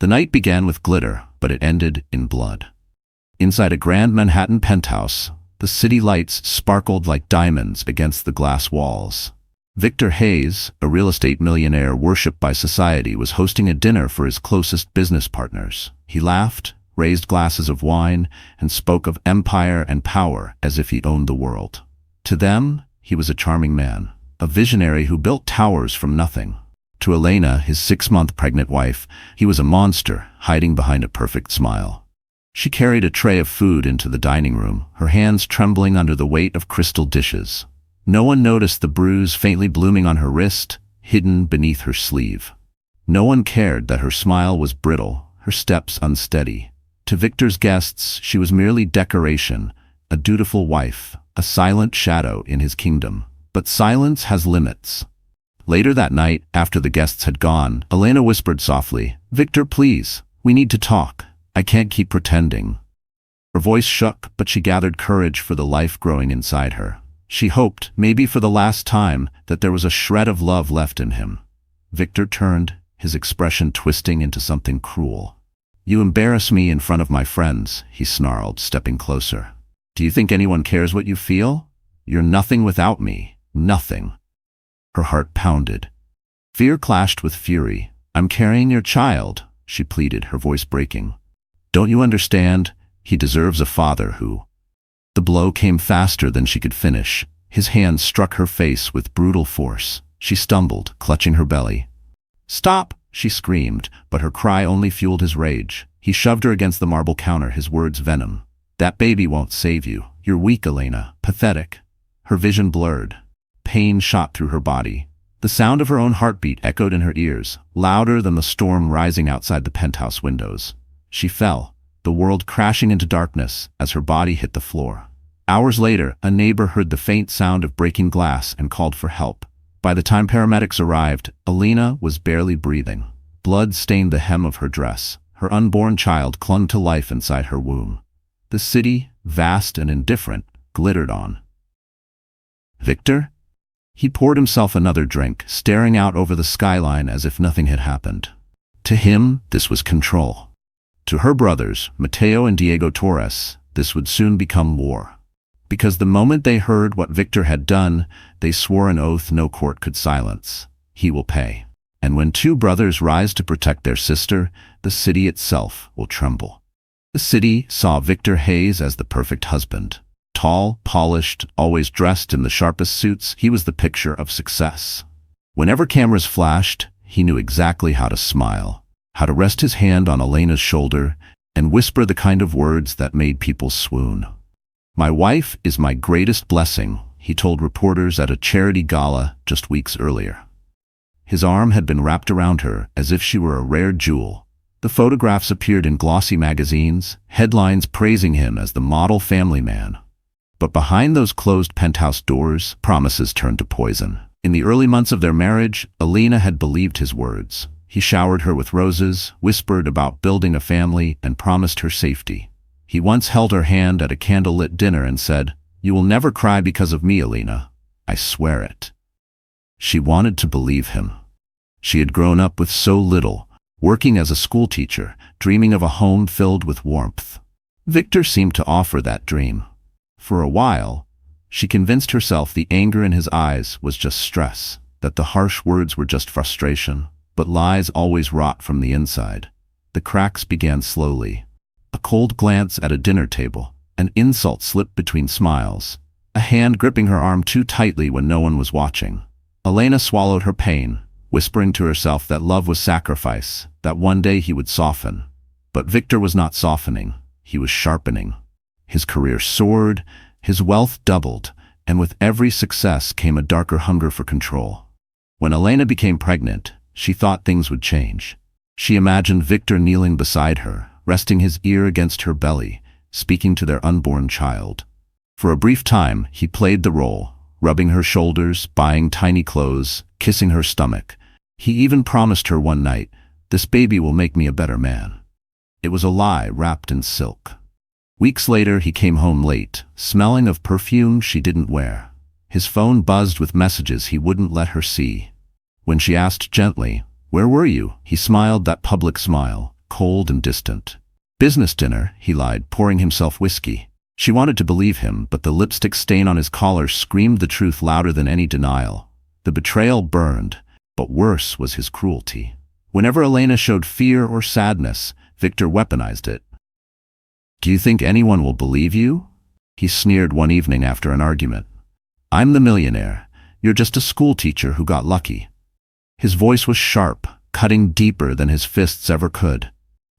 The night began with glitter, but it ended in blood. Inside a grand Manhattan penthouse, the city lights sparkled like diamonds against the glass walls. Victor Hayes, a real estate millionaire worshipped by society, was hosting a dinner for his closest business partners. He laughed, raised glasses of wine, and spoke of empire and power as if he owned the world. To them, he was a charming man, a visionary who built towers from nothing. To Elena, his 6-month pregnant wife, he was a monster, hiding behind a perfect smile. She carried a tray of food into the dining room, her hands trembling under the weight of crystal dishes. No one noticed the bruise faintly blooming on her wrist, hidden beneath her sleeve. No one cared that her smile was brittle, her steps unsteady. To Victor's guests, she was merely decoration, a dutiful wife, a silent shadow in his kingdom. But silence has limits. Later that night, after the guests had gone, Elena whispered softly, "Victor, please, we need to talk. I can't keep pretending." Her voice shook, but she gathered courage for the life growing inside her. She hoped, maybe for the last time, that there was a shred of love left in him. Victor turned, his expression twisting into something cruel. "You embarrass me in front of my friends," he snarled, stepping closer. "Do you think anyone cares what you feel? You're nothing without me, nothing." Her heart pounded. Fear clashed with fury. "I'm carrying your child," she pleaded, her voice breaking. "Don't you understand? He deserves a father who—" The blow came faster than she could finish. His hand struck her face with brutal force. She stumbled, clutching her belly. "Stop!" she screamed, but her cry only fueled his rage. He shoved her against the marble counter, his words venom. "That baby won't save you. You're weak, Elena. Pathetic." Her vision blurred. Pain shot through her body. The sound of her own heartbeat echoed in her ears, louder than the storm rising outside the penthouse windows. She fell, the world crashing into darkness as her body hit the floor. Hours later, a neighbor heard the faint sound of breaking glass and called for help. By the time paramedics arrived, Elena was barely breathing. Blood stained the hem of her dress. Her unborn child clung to life inside her womb. The city, vast and indifferent, glittered on. "Victor?" He poured himself another drink, staring out over the skyline as if nothing had happened. To him, this was control. To her brothers, Mateo and Diego Torres, this would soon become war. Because the moment they heard what Victor had done, they swore an oath no court could silence. He will pay. And when two brothers rise to protect their sister, the city itself will tremble. The city saw Victor Hayes as the perfect husband. Tall, polished, always dressed in the sharpest suits, he was the picture of success. Whenever cameras flashed, he knew exactly how to smile, how to rest his hand on Elena's shoulder, and whisper the kind of words that made people swoon. "My wife is my greatest blessing," he told reporters at a charity gala just weeks earlier. His arm had been wrapped around her as if she were a rare jewel. The photographs appeared in glossy magazines, headlines praising him as the model family man. But behind those closed penthouse doors, promises turned to poison. In the early months of their marriage, Elena had believed his words. He showered her with roses, whispered about building a family, and promised her safety. He once held her hand at a candlelit dinner and said, "You will never cry because of me, Elena. I swear it." She wanted to believe him. She had grown up with so little, working as a schoolteacher, dreaming of a home filled with warmth. Victor seemed to offer that dream. For a while, she convinced herself the anger in his eyes was just stress, that the harsh words were just frustration, but lies always rot from the inside. The cracks began slowly. A cold glance at a dinner table, an insult slipped between smiles, a hand gripping her arm too tightly when no one was watching. Elena swallowed her pain, whispering to herself that love was sacrifice, that one day he would soften. But Victor was not softening, he was sharpening. His career soared, his wealth doubled, and with every success came a darker hunger for control. When Elena became pregnant, she thought things would change. She imagined Victor kneeling beside her, resting his ear against her belly, speaking to their unborn child. For a brief time, he played the role, rubbing her shoulders, buying tiny clothes, kissing her stomach. He even promised her one night, "This baby will make me a better man." It was a lie wrapped in silk. Weeks later, he came home late, smelling of perfume she didn't wear. His phone buzzed with messages he wouldn't let her see. When she asked gently, "Where were you?" he smiled that public smile, cold and distant. "Business dinner," he lied, pouring himself whiskey. She wanted to believe him, but the lipstick stain on his collar screamed the truth louder than any denial. The betrayal burned, but worse was his cruelty. Whenever Elena showed fear or sadness, Victor weaponized it. "Do you think anyone will believe you?" he sneered one evening after an argument. "I'm the millionaire. You're just a schoolteacher who got lucky." His voice was sharp, cutting deeper than his fists ever could.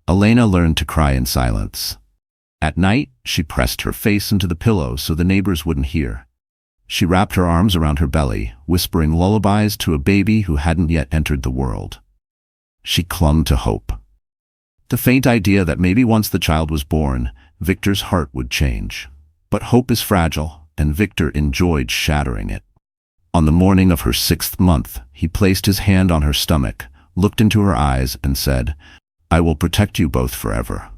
Elena learned to cry in silence. At night, she pressed her face into the pillow so the neighbors wouldn't hear. She wrapped her arms around her belly, whispering lullabies to a baby who hadn't yet entered the world. She clung to hope. The faint idea that maybe once the child was born, Victor's heart would change. But hope is fragile, and Victor enjoyed shattering it. On the morning of her 6th month, he placed his hand on her stomach, looked into her eyes, and said, "I will protect you both forever."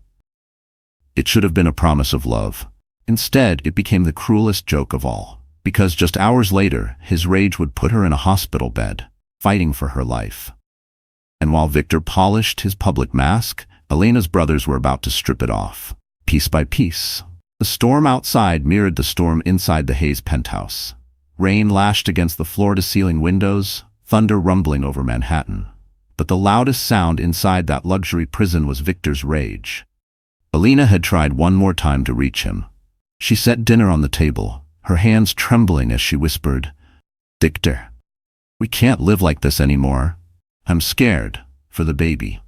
It should have been a promise of love. Instead, it became the cruelest joke of all, because just hours later, his rage would put her in a hospital bed, fighting for her life. And while Victor polished his public mask, Elena's brothers were about to strip it off, piece by piece. The storm outside mirrored the storm inside the Hayes penthouse. Rain lashed against the floor-to-ceiling windows, thunder rumbling over Manhattan. But the loudest sound inside that luxury prison was Victor's rage. Elena had tried one more time to reach him. She set dinner on the table, her hands trembling as she whispered, "Victor, we can't live like this anymore. I'm scared for the baby."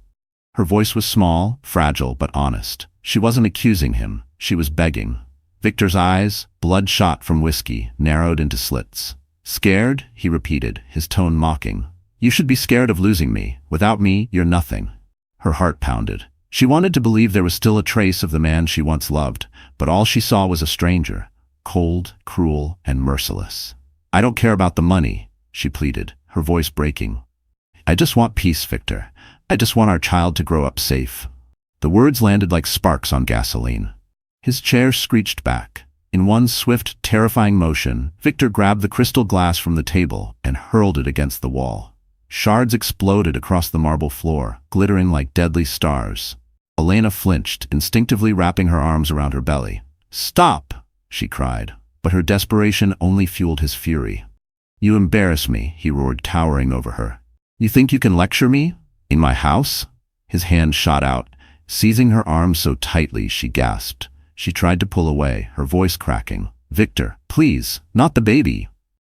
Her voice was small, fragile, but honest. She wasn't accusing him, she was begging. Victor's eyes, bloodshot from whiskey, narrowed into slits. "Scared?" he repeated, his tone mocking. "You should be scared of losing me. Without me, you're nothing." Her heart pounded. She wanted to believe there was still a trace of the man she once loved, but all she saw was a stranger, cold, cruel, and merciless. "I don't care about the money," she pleaded, her voice breaking. "I just want peace, Victor. I just want our child to grow up safe." The words landed like sparks on gasoline. His chair screeched back. In one swift, terrifying motion, Victor grabbed the crystal glass from the table and hurled it against the wall. Shards exploded across the marble floor, glittering like deadly stars. Elena flinched, instinctively wrapping her arms around her belly. "Stop!" she cried, but her desperation only fueled his fury. "You embarrass me," he roared, towering over her. "You think you can lecture me? In my house?" His hand shot out, seizing her arms so tightly she gasped. She tried to pull away, her voice cracking. "Victor, please, not the baby."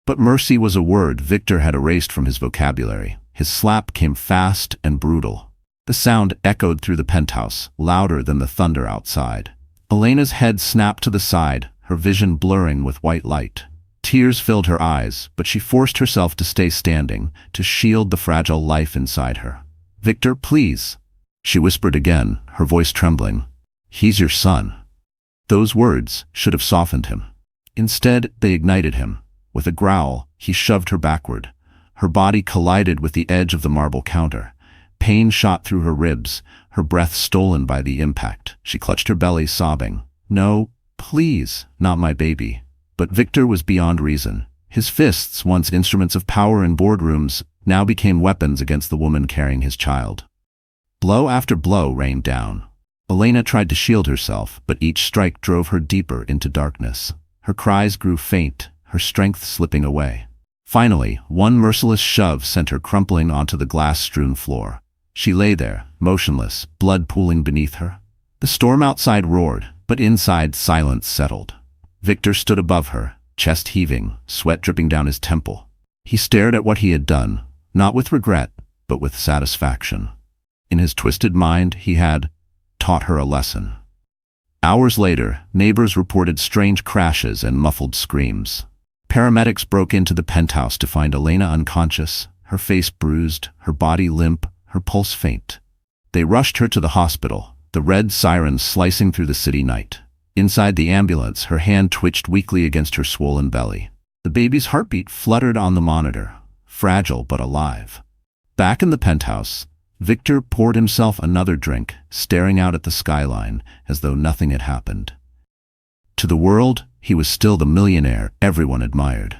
But mercy was a word Victor had erased from his vocabulary. His slap came fast and brutal. The sound echoed through the penthouse, louder than the thunder outside. Elena's head snapped to the side, her vision blurring with white light. Tears filled her eyes, but she forced herself to stay standing, to shield the fragile life inside her. "Victor, please," she whispered again, her voice trembling. "He's your son." Those words should have softened him. Instead, they ignited him. With a growl, he shoved her backward. Her body collided with the edge of the marble counter. Pain shot through her ribs, her breath stolen by the impact. She clutched her belly, sobbing. "No, please, not my baby." But Victor was beyond reason. His fists, once instruments of power in boardrooms, now became weapons against the woman carrying his child. Blow after blow rained down. Elena tried to shield herself, but each strike drove her deeper into darkness. Her cries grew faint, her strength slipping away. Finally, one merciless shove sent her crumpling onto the glass-strewn floor. She lay there, motionless, blood pooling beneath her. The storm outside roared, but inside silence settled. Victor stood above her, chest heaving, sweat dripping down his temple. He stared at what he had done, not with regret, but with satisfaction. In his twisted mind, he had taught her a lesson. Hours later, neighbors reported strange crashes and muffled screams. Paramedics broke into the penthouse to find Elena unconscious, her face bruised, her body limp, her pulse faint. They rushed her to the hospital, the red sirens slicing through the city night. Inside the ambulance, her hand twitched weakly against her swollen belly. The baby's heartbeat fluttered on the monitor, fragile but alive. Back in the penthouse, Victor poured himself another drink, staring out at the skyline as though nothing had happened. To the world, he was still the millionaire everyone admired.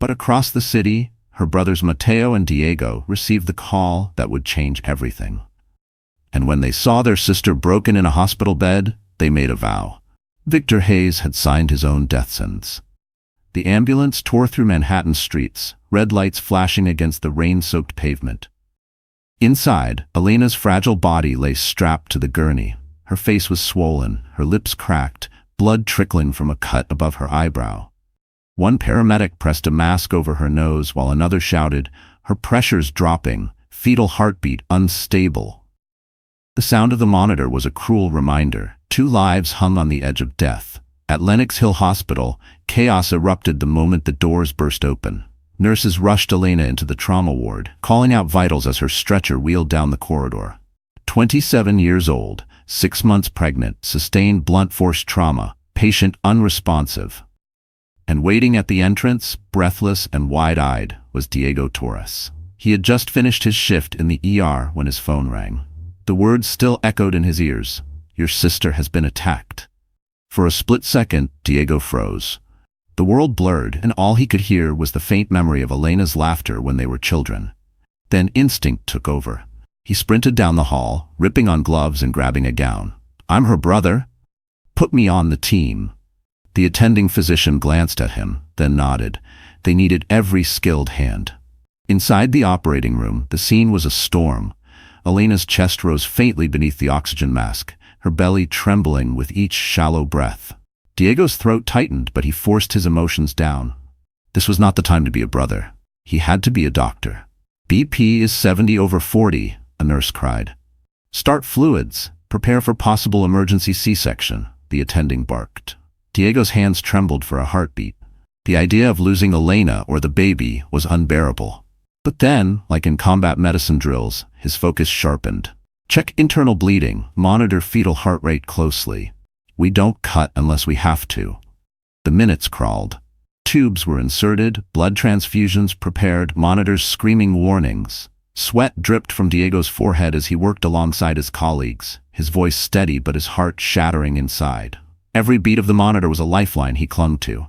But across the city, her brothers Mateo and Diego received the call that would change everything. And when they saw their sister broken in a hospital bed, they made a vow. Victor Hayes had signed his own death sentence. The ambulance tore through Manhattan streets, red lights flashing against the rain-soaked pavement. Inside, Elena's fragile body lay strapped to the gurney. Her face was swollen, her lips cracked, blood trickling from a cut above her eyebrow. One paramedic pressed a mask over her nose while another shouted, her pressures dropping, fetal heartbeat unstable. The sound of the monitor was a cruel reminder. 2 lives hung on the edge of death. At Lenox Hill Hospital, chaos erupted the moment the doors burst open. Nurses rushed Elena into the trauma ward, calling out vitals as her stretcher wheeled down the corridor. 27 years old, 6 months pregnant, sustained blunt force trauma, patient unresponsive. And waiting at the entrance, breathless and wide-eyed, was Diego Torres. He had just finished his shift in the ER when his phone rang. The words still echoed in his ears. Your sister has been attacked. For a split second, Diego froze. The world blurred, and all he could hear was the faint memory of Elena's laughter when they were children. Then instinct took over. He sprinted down the hall, ripping on gloves and grabbing a gown. I'm her brother. Put me on the team. The attending physician glanced at him, then nodded. They needed every skilled hand. Inside the operating room, the scene was a storm. Elena's chest rose faintly beneath the oxygen mask, her belly trembling with each shallow breath. Diego's throat tightened, but he forced his emotions down. This was not the time to be a brother. He had to be a doctor. BP is 70/40, a nurse cried. Start fluids. Prepare for possible emergency C-section, the attending barked. Diego's hands trembled for a heartbeat. The idea of losing Elena or the baby was unbearable. But then, like in combat medicine drills, his focus sharpened. Check internal bleeding, monitor fetal heart rate closely. We don't cut unless we have to. The minutes crawled. Tubes were inserted, blood transfusions prepared, monitors screaming warnings. Sweat dripped from Diego's forehead as he worked alongside his colleagues, his voice steady but his heart shattering inside. Every beat of the monitor was a lifeline he clung to.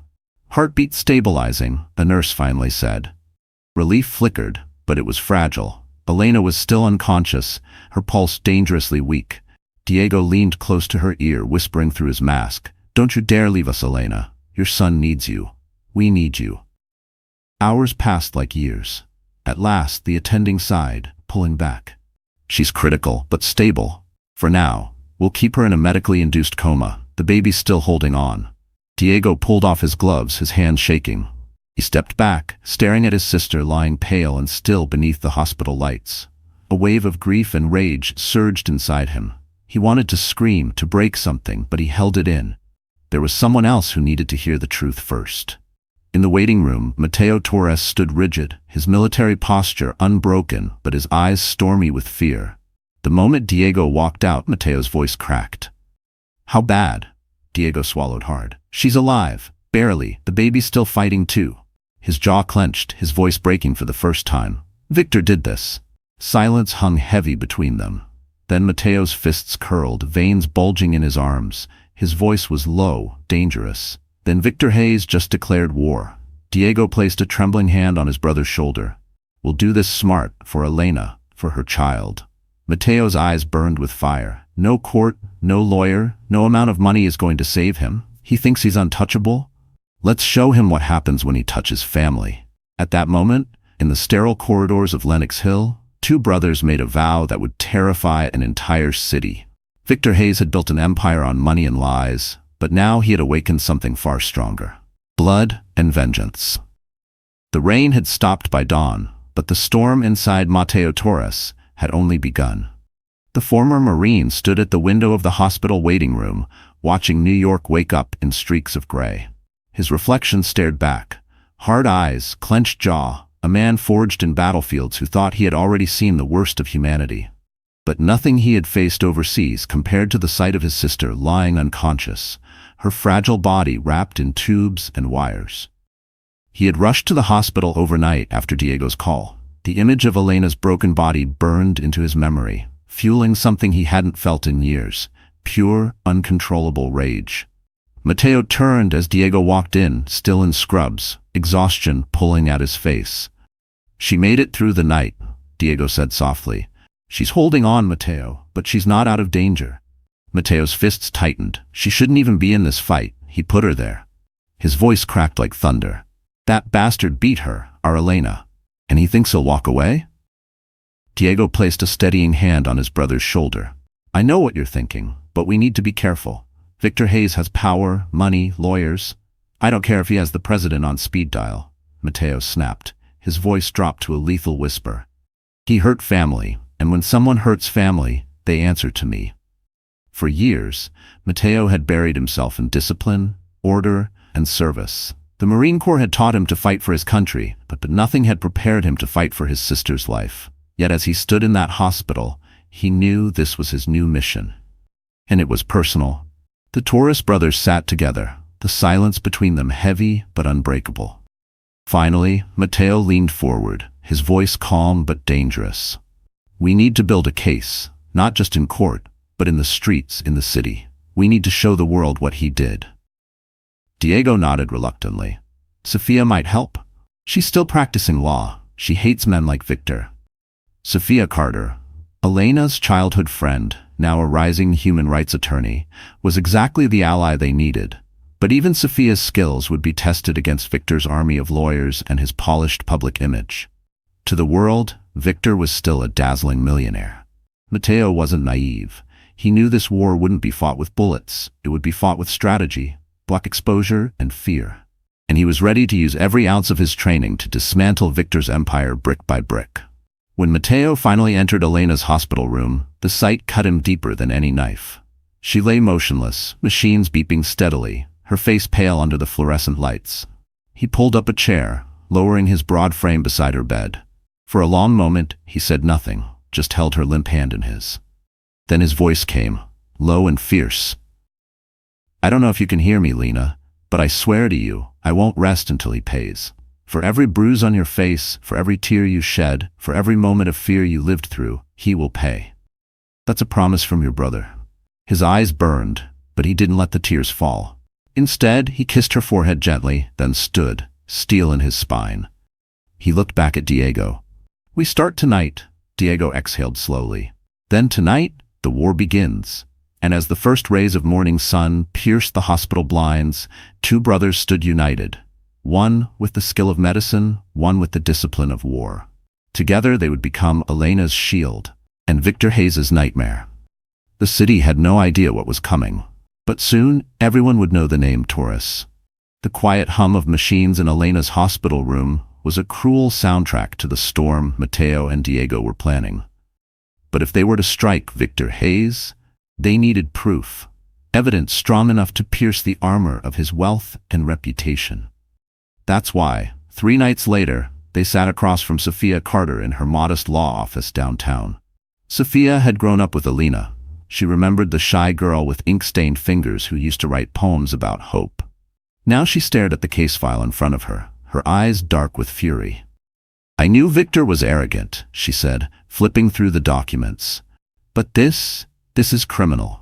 Heartbeat stabilizing, the nurse finally said. Relief flickered, but it was fragile. Elena was still unconscious, her pulse dangerously weak. Diego leaned close to her ear, whispering through his mask, Don't you dare leave us, Elena. Your son needs you. We need you. Hours passed like years. At last, the attending sighed, pulling back. She's critical, but stable. For now, we'll keep her in a medically induced coma. The baby's still holding on. Diego pulled off his gloves, his hands shaking. He stepped back, staring at his sister lying pale and still beneath the hospital lights. A wave of grief and rage surged inside him. He wanted to scream, to break something, but he held it in. There was someone else who needed to hear the truth first. In the waiting room, Mateo Torres stood rigid, his military posture unbroken, but his eyes stormy with fear. The moment Diego walked out, Mateo's voice cracked. How bad? Diego swallowed hard. She's alive. Barely. The baby's still fighting too. His jaw clenched, his voice breaking for the first time. Victor did this. Silence hung heavy between them. Then Mateo's fists curled, veins bulging in his arms. His voice was low, dangerous. Then Victor Hayes just declared war. Diego placed a trembling hand on his brother's shoulder. We'll do this smart, for Elena, for her child. Mateo's eyes burned with fire. No court, no lawyer, no amount of money is going to save him. He thinks he's untouchable. Let's show him what happens when he touches family. At that moment, in the sterile corridors of Lenox Hill, 2 brothers made a vow that would terrify an entire city. Victor Hayes had built an empire on money and lies, but now he had awakened something far stronger. Blood and vengeance. The rain had stopped by dawn, but the storm inside Mateo Torres had only begun. The former Marine stood at the window of the hospital waiting room, watching New York wake up in streaks of gray. His reflection stared back. Hard eyes, clenched jaw, a man forged in battlefields who thought he had already seen the worst of humanity. But nothing he had faced overseas compared to the sight of his sister lying unconscious, her fragile body wrapped in tubes and wires. He had rushed to the hospital overnight after Diego's call. The image of Elena's broken body burned into his memory, fueling something he hadn't felt in years, pure, uncontrollable rage. Mateo turned as Diego walked in, still in scrubs, exhaustion pulling at his face. She made it through the night, Diego said softly. She's holding on, Mateo. but she's not out of danger. Matteo's fists tightened. She shouldn't even be in this fight. He put her there. His voice cracked like thunder. That bastard beat her, our Elena. And he thinks he'll walk away? Diego placed a steadying hand on his brother's shoulder. I know what you're thinking, but we need to be careful. Victor Hayes has power, money, lawyers. I don't care if he has the president on speed dial. Matteo snapped. His voice dropped to a lethal whisper. He hurt family, and when someone hurts family, they answer to me. For years, Matteo had buried himself in discipline, order, and service. The Marine Corps had taught him to fight for his country, but nothing had prepared him to fight for his sister's life. Yet as he stood in that hospital, he knew this was his new mission. And it was personal. The Torres brothers sat together, the silence between them heavy but unbreakable. Finally, Matteo leaned forward, his voice calm but dangerous. We need to build a case, not just in court, but in the streets, in the city. We need to show the world what he did. Diego nodded reluctantly. Sophia might help. She's still practicing law. She hates men like Victor. Sophia Carter, Elena's childhood friend, now a rising human rights attorney, was exactly the ally they needed. But even Sophia's skills would be tested against Victor's army of lawyers and his polished public image. To the world, Victor was still a dazzling millionaire. Matteo wasn't naive. He knew this war wouldn't be fought with bullets. It would be fought with strategy, black exposure, and fear. And he was ready to use every ounce of his training to dismantle Victor's empire brick by brick. When Matteo finally entered Elena's hospital room, the sight cut him deeper than any knife. She lay motionless, machines beeping steadily, her face pale under the fluorescent lights. He pulled up a chair, lowering his broad frame beside her bed. For a long moment, he said nothing, just held her limp hand in his. Then his voice came, low and fierce. I don't know if you can hear me, Lena, but I swear to you, I won't rest until he pays. For every bruise on your face, for every tear you shed, for every moment of fear you lived through, he will pay. That's a promise from your brother. His eyes burned, but he didn't let the tears fall. Instead, he kissed her forehead gently, then stood, steel in his spine. He looked back at Diego. We start tonight, Diego exhaled slowly. Then tonight, the war begins. And as the first rays of morning sun pierced the hospital blinds, two brothers stood united. One with the skill of medicine, one with the discipline of war. Together they would become Elena's shield and Victor Hayes' nightmare. The city had no idea what was coming, but soon everyone would know the name Torres. The quiet hum of machines in Elena's hospital room was a cruel soundtrack to the storm Matteo and Diego were planning. But if they were to strike Victor Hayes, they needed proof, evidence strong enough to pierce the armor of his wealth and reputation. That's why, 3 nights later, they sat across from Sophia Carter in her modest law office downtown. Sophia had grown up with Elena. She remembered the shy girl with ink-stained fingers who used to write poems about hope. Now she stared at the case file in front of her, her eyes dark with fury. I knew Victor was arrogant, she said, flipping through the documents. But this is criminal.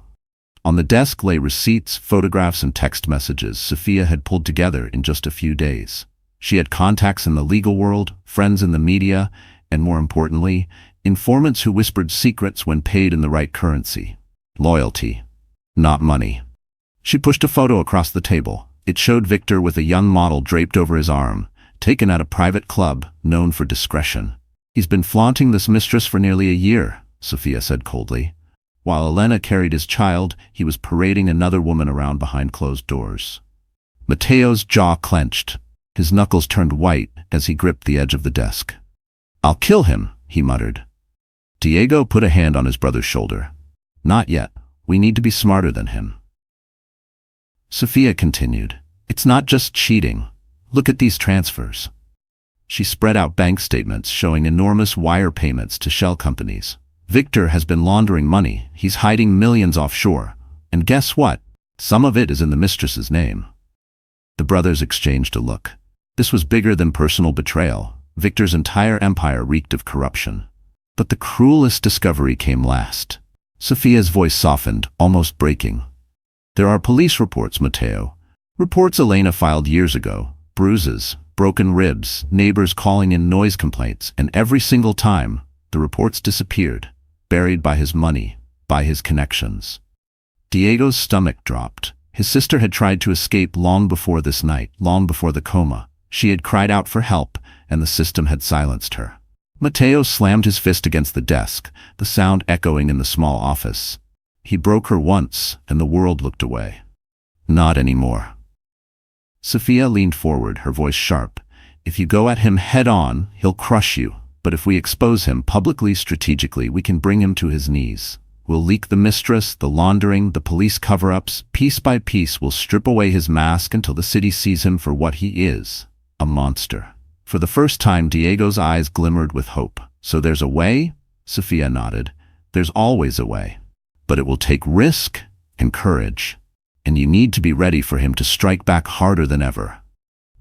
On the desk lay receipts, photographs, and text messages Sophia had pulled together in just a few days. She had contacts in the legal world, friends in the media, and more importantly, informants who whispered secrets when paid in the right currency. Loyalty, not money. She pushed a photo across the table. It showed Victor with a young model draped over his arm, taken at a private club known for discretion. He's been flaunting this mistress for nearly a year, Sophia said coldly. While Elena carried his child, he was parading another woman around behind closed doors. Matteo's jaw clenched. His knuckles turned white as he gripped the edge of the desk. I'll kill him, he muttered. Diego put a hand on his brother's shoulder. Not yet. We need to be smarter than him. Sophia continued. It's not just cheating. Look at these transfers. She spread out bank statements showing enormous wire payments to shell companies. Victor has been laundering money. He's hiding millions offshore. And guess what? Some of it is in the mistress's name. The brothers exchanged a look. This was bigger than personal betrayal. Victor's entire empire reeked of corruption. But the cruelest discovery came last. Sophia's voice softened, almost breaking. There are police reports, Matteo. Reports Elena filed years ago. Bruises, broken ribs, neighbors calling in noise complaints, and every single time, the reports disappeared, buried by his money, by his connections. Diego's stomach dropped. His sister had tried to escape long before this night, long before the coma. She had cried out for help, and the system had silenced her. Mateo slammed his fist against the desk, the sound echoing in the small office. He broke her once, and the world looked away. Not anymore. Sophia leaned forward, her voice sharp. If you go at him head-on, he'll crush you. But if we expose him publicly, strategically, we can bring him to his knees. We'll leak the mistress, the laundering, the police cover-ups. Piece by piece, we'll strip away his mask until the city sees him for what he is, a monster. For the first time, Diego's eyes glimmered with hope. So there's a way? Sophia nodded. There's always a way. But it will take risk and courage. And you need to be ready for him to strike back harder than ever.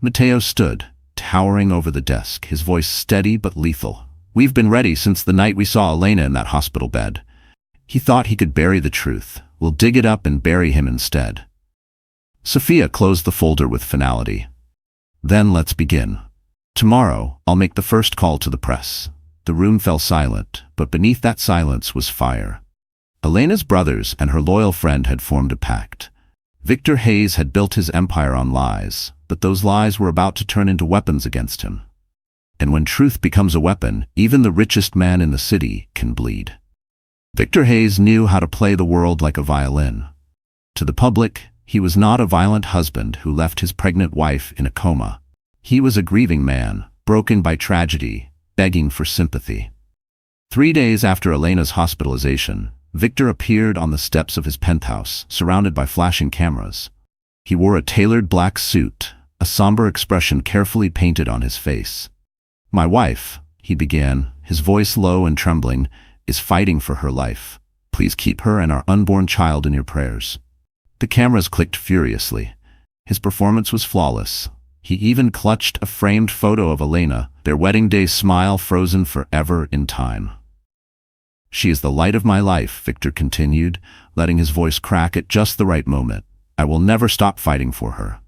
Mateo stood, towering over the desk, his voice steady but lethal. We've been ready since the night we saw Elena in that hospital bed. He thought he could bury the truth. We'll dig it up and bury him instead. Sophia closed the folder with finality. Then let's begin. Tomorrow, I'll make the first call to the press. The room fell silent, but beneath that silence was fire. Elena's brothers and her loyal friend had formed a pact. Victor Hayes had built his empire on lies, but those lies were about to turn into weapons against him. And when truth becomes a weapon, even the richest man in the city can bleed. Victor Hayes knew how to play the world like a violin. To the public, he was not a violent husband who left his pregnant wife in a coma. He was a grieving man, broken by tragedy, begging for sympathy. 3 days after Elena's hospitalization, Victor appeared on the steps of his penthouse, surrounded by flashing cameras. He wore a tailored black suit, a somber expression carefully painted on his face. My wife, he began, his voice low and trembling, is fighting for her life. Please keep her and our unborn child in your prayers. The cameras clicked furiously. His performance was flawless. He even clutched a framed photo of Elena, their wedding day smile frozen forever in time. She is the light of my life, Victor continued, letting his voice crack at just the right moment. I will never stop fighting for her.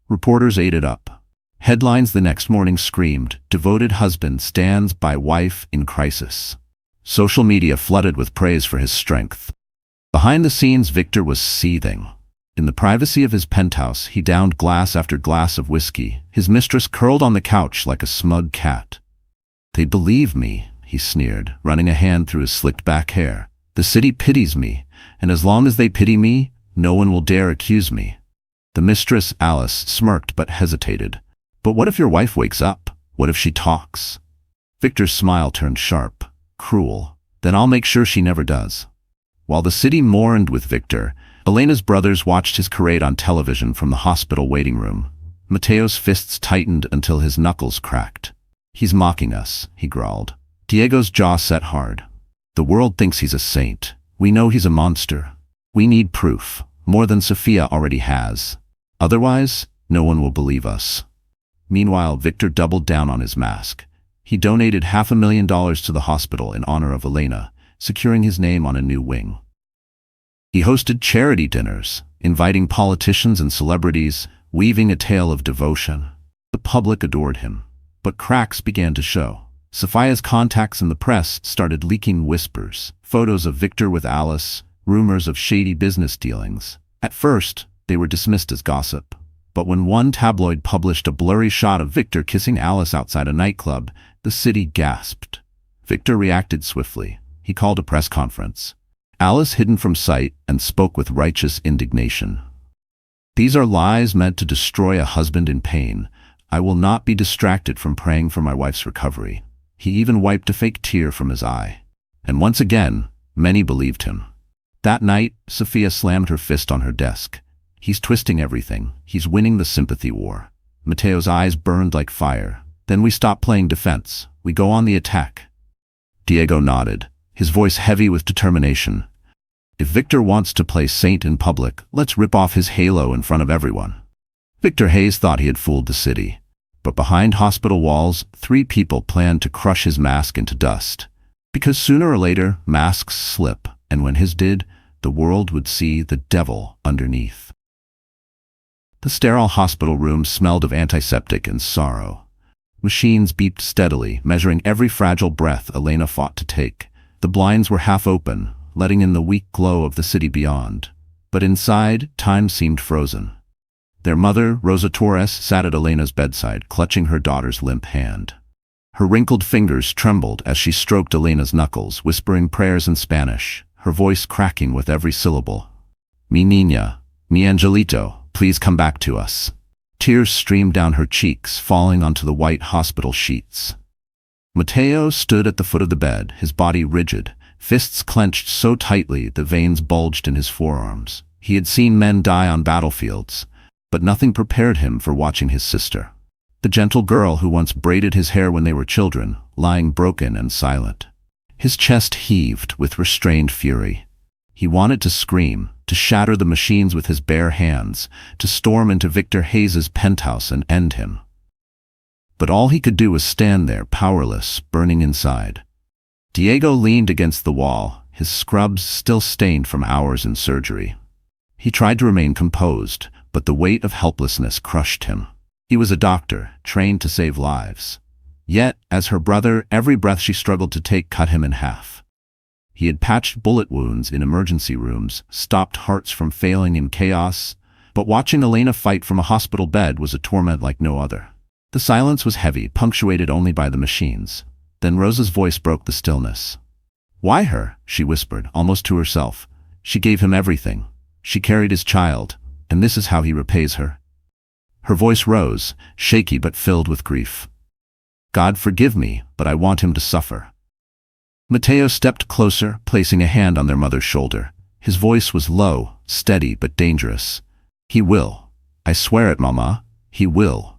Reporters ate it up. Headlines the next morning screamed, "Devoted husband stands by wife in crisis." Social media flooded with praise for his strength. Behind the scenes, Victor was seething. In the privacy of his penthouse, he downed glass after glass of whiskey. His mistress curled on the couch like a smug cat. They believe me, he sneered, running a hand through his slicked back hair. The city pities me, and as long as they pity me, no one will dare accuse me. The mistress, Alice, smirked but hesitated. But what if your wife wakes up? What if she talks? Victor's smile turned sharp, cruel. Then I'll make sure she never does. While the city mourned with Victor, Elena's brothers watched his parade on television from the hospital waiting room. Mateo's fists tightened until his knuckles cracked. He's mocking us, he growled. Diego's jaw set hard. The world thinks he's a saint. We know he's a monster. We need proof, more than Sophia already has. Otherwise, no one will believe us. Meanwhile, Victor doubled down on his mask. He donated $500,000 to the hospital in honor of Elena, securing his name on a new wing. He hosted charity dinners, inviting politicians and celebrities, weaving a tale of devotion. The public adored him, but cracks began to show. Sophia's contacts in the press started leaking whispers, photos of Victor with Alice, rumors of shady business dealings. At first, they were dismissed as gossip. But when one tabloid published a blurry shot of Victor kissing Alice outside a nightclub, the city gasped. Victor reacted swiftly. He called a press conference. Alice hidden from sight and spoke with righteous indignation. These are lies meant to destroy a husband in pain. I will not be distracted from praying for my wife's recovery. He even wiped a fake tear from his eye. And once again, many believed him. That night, Sophia slammed her fist on her desk. He's twisting everything. He's winning the sympathy war. Mateo's eyes burned like fire. Then we stop playing defense. We go on the attack. Diego nodded, his voice heavy with determination. If Victor wants to play saint in public, let's rip off his halo in front of everyone. Victor Hayes thought he had fooled the city. But behind hospital walls, 3 people planned to crush his mask into dust. Because sooner or later, masks slip, and when his did, the world would see the devil underneath. The sterile hospital room smelled of antiseptic and sorrow. Machines beeped steadily, measuring every fragile breath Elena fought to take. The blinds were half open, letting in the weak glow of the city beyond. But inside, time seemed frozen. Their mother, Rosa Torres, sat at Elena's bedside, clutching her daughter's limp hand. Her wrinkled fingers trembled as she stroked Elena's knuckles, whispering prayers in Spanish, her voice cracking with every syllable. "Mi niña, mi angelito, please come back to us." Tears streamed down her cheeks, falling onto the white hospital sheets. Mateo stood at the foot of the bed, his body rigid, fists clenched so tightly the veins bulged in his forearms. He had seen men die on battlefields, but nothing prepared him for watching his sister. The gentle girl who once braided his hair when they were children, lying broken and silent. His chest heaved with restrained fury. He wanted to scream, to shatter the machines with his bare hands, to storm into Victor Hayes's penthouse and end him. But all he could do was stand there, powerless, burning inside. Diego leaned against the wall, his scrubs still stained from hours in surgery. He tried to remain composed, but the weight of helplessness crushed him. He was a doctor, trained to save lives. Yet, as her brother, every breath she struggled to take cut him in half. He had patched bullet wounds in emergency rooms, stopped hearts from failing in chaos, but watching Elena fight from a hospital bed was a torment like no other. The silence was heavy, punctuated only by the machines. Then Rosa's voice broke the stillness. "Why her?" she whispered, almost to herself. "She gave him everything. She carried his child, and this is how he repays her." Her voice rose, shaky but filled with grief. "God forgive me, but I want him to suffer." Mateo stepped closer, placing a hand on their mother's shoulder. His voice was low, steady but dangerous. "He will. I swear it, Mama. He will."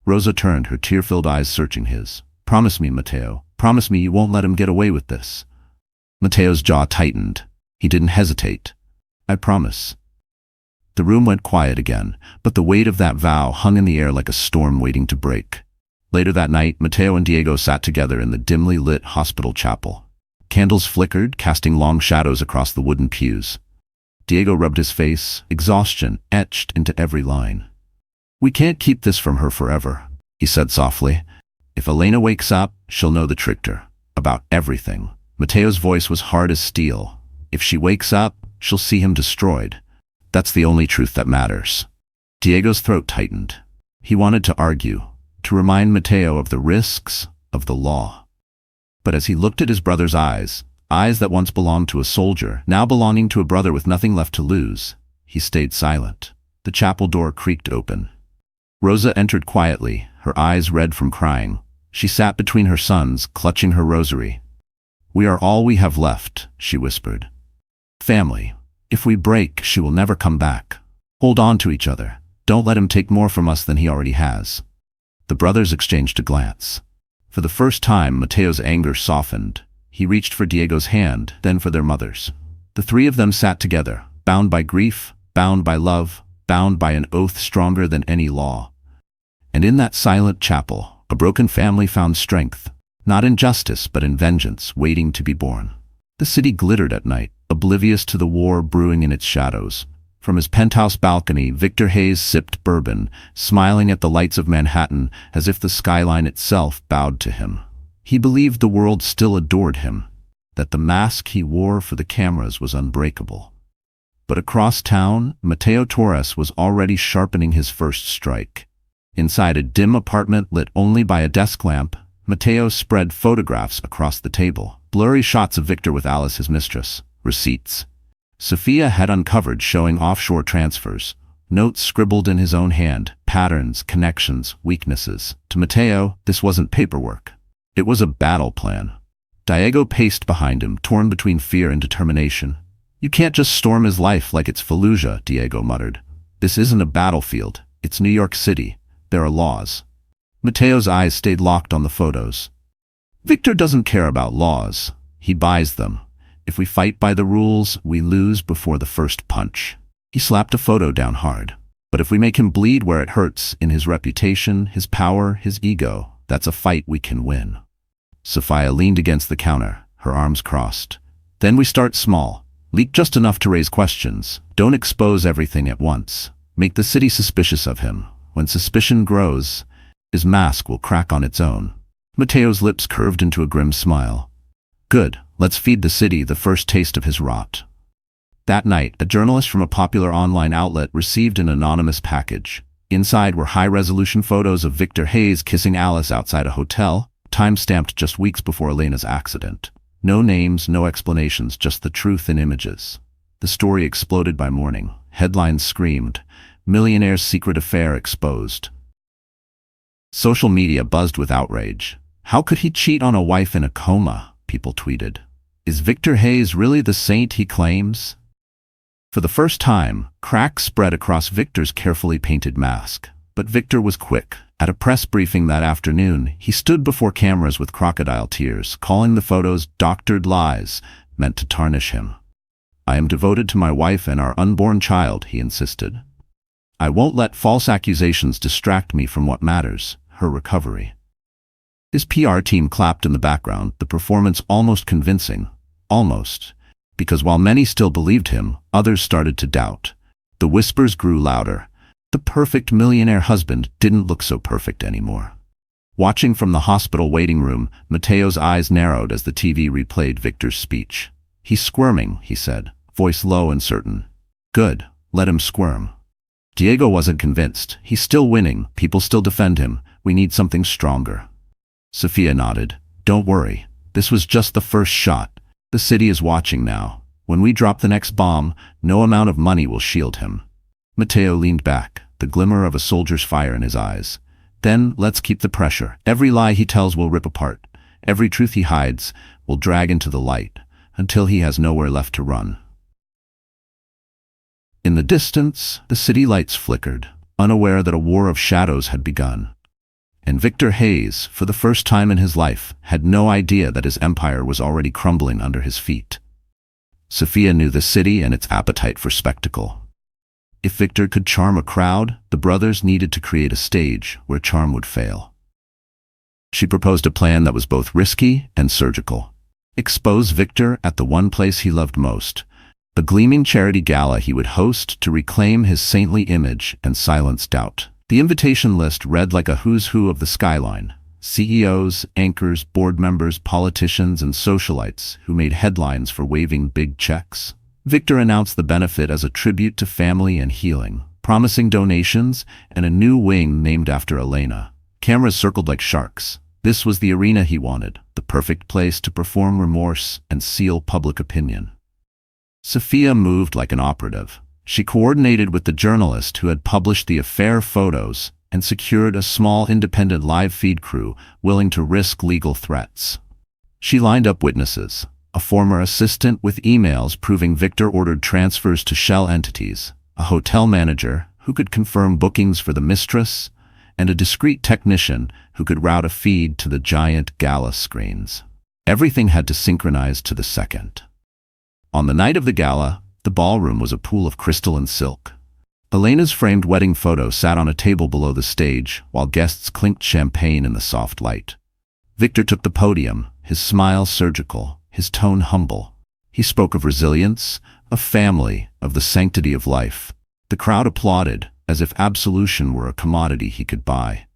Rosa turned, her tear-filled eyes searching his. "Promise me, Mateo. Promise me you won't let him get away with this." Mateo's jaw tightened. He didn't hesitate. "I promise." The room went quiet again, but the weight of that vow hung in the air like a storm waiting to break. Later that night, Mateo and Diego sat together in the dimly lit hospital chapel. Candles flickered, casting long shadows across the wooden pews. Diego rubbed his face, exhaustion etched into every line. "We can't keep this from her forever," he said softly. "If Elena wakes up, she'll know the tricked her. About everything." Mateo's voice was hard as steel. "If she wakes up, she'll see him destroyed. That's the only truth that matters." Diego's throat tightened. He wanted to argue, to remind Mateo of the risks of the law. But as he looked at his brother's eyes, eyes that once belonged to a soldier, now belonging to a brother with nothing left to lose, he stayed silent. The chapel door creaked open. Rosa entered quietly, her eyes red from crying. She sat between her sons, clutching her rosary. "We are all we have left," she whispered. "Family. If we break, she will never come back. Hold on to each other. Don't let him take more from us than he already has." The brothers exchanged a glance. For the first time, Mateo's anger softened. He reached for Diego's hand, then for their mother's. The three of them sat together, bound by grief, bound by love, bound by an oath stronger than any law. And in that silent chapel, a broken family found strength, not in justice but in vengeance, waiting to be born. The city glittered at night, oblivious to the war brewing in its shadows. From his penthouse balcony, Victor Hayes sipped bourbon, smiling at the lights of Manhattan as if the skyline itself bowed to him. He believed the world still adored him, that the mask he wore for the cameras was unbreakable. But across town, Mateo Torres was already sharpening his first strike. Inside a dim apartment lit only by a desk lamp, Mateo spread photographs across the table. Blurry shots of Victor with Alice, his mistress. Receipts Sophia had uncovered showing offshore transfers. Notes scribbled in his own hand. Patterns, connections, weaknesses. To Mateo, this wasn't paperwork. It was a battle plan. Diego paced behind him, torn between fear and determination. "You can't just storm his life like it's Fallujah," Diego muttered. "This isn't a battlefield. It's New York City. There are laws." Mateo's eyes stayed locked on the photos. "Victor doesn't care about laws. He buys them. If we fight by the rules, we lose before the first punch." He slapped a photo down hard. "But if we make him bleed where it hurts, in his reputation, his power, his ego, that's a fight we can win." Sophia leaned against the counter, her arms crossed. "Then we start small. Leak just enough to raise questions. Don't expose everything at once. Make the city suspicious of him. When suspicion grows, his mask will crack on its own." Mateo's lips curved into a grim smile. "Good. Let's feed the city the first taste of his rot. That night, a journalist from a popular online outlet received an anonymous package. Inside were high-resolution photos of Victor Hayes kissing Alice outside a hotel, time-stamped just weeks before Elena's accident. No names, no explanations, just the truth in images. The story exploded by morning. Headlines screamed, "Millionaire's secret affair exposed." Social media buzzed with outrage. How could he cheat on a wife in a coma? People tweeted. Is Victor Hayes really the saint he claims? For the first time, cracks spread across Victor's carefully painted mask. But Victor was quick. At a press briefing that afternoon, he stood before cameras with crocodile tears, calling the photos doctored lies meant to tarnish him. "I am devoted to my wife and our unborn child," he insisted. "I won't let false accusations distract me from what matters, her recovery." His PR team clapped in the background, the performance almost convincing. Almost. Because while many still believed him, others started to doubt. The whispers grew louder. The perfect millionaire husband didn't look so perfect anymore. Watching from the hospital waiting room, Mateo's eyes narrowed as the TV replayed Victor's speech. "He's squirming," he said, voice low and certain. "Good, let him squirm." Diego wasn't convinced. "He's still winning, people still defend him, we need something stronger." Sophia nodded. "Don't worry, this was just the first shot. The city is watching now. When we drop the next bomb, no amount of money will shield him." Mateo leaned back, the glimmer of a soldier's fire in his eyes. "Then let's keep the pressure. Every lie he tells will rip apart. Every truth he hides will drag into the light, until he has nowhere left to run." In the distance, the city lights flickered, unaware that a war of shadows had begun. And Victor Hayes, for the first time in his life, had no idea that his empire was already crumbling under his feet. Sophia knew the city and its appetite for spectacle. If Victor could charm a crowd, the brothers needed to create a stage where charm would fail. She proposed a plan that was both risky and surgical. Expose Victor at the one place he loved most, the gleaming charity gala he would host to reclaim his saintly image and silence doubt. The invitation list read like a who's who of the skyline. CEOs, anchors, board members, politicians, and socialites who made headlines for waving big checks. Victor announced the benefit as a tribute to family and healing, promising donations and a new wing named after Elena. Cameras circled like sharks. This was the arena he wanted, the perfect place to perform remorse and seal public opinion. Sophia moved like an operative. She coordinated with the journalist who had published the affair photos and secured a small independent live feed crew willing to risk legal threats. She lined up witnesses, a former assistant with emails proving Victor ordered transfers to shell entities, a hotel manager who could confirm bookings for the mistress, and a discreet technician who could route a feed to the giant gala screens. Everything had to synchronize to the second. On the night of the gala, the ballroom was a pool of crystal and silk. Elena's framed wedding photo sat on a table below the stage, while guests clinked champagne in the soft light. Victor took the podium, his smile surgical, his tone humble. He spoke of resilience, of family, of the sanctity of life. The crowd applauded, as if absolution were a commodity he could buy.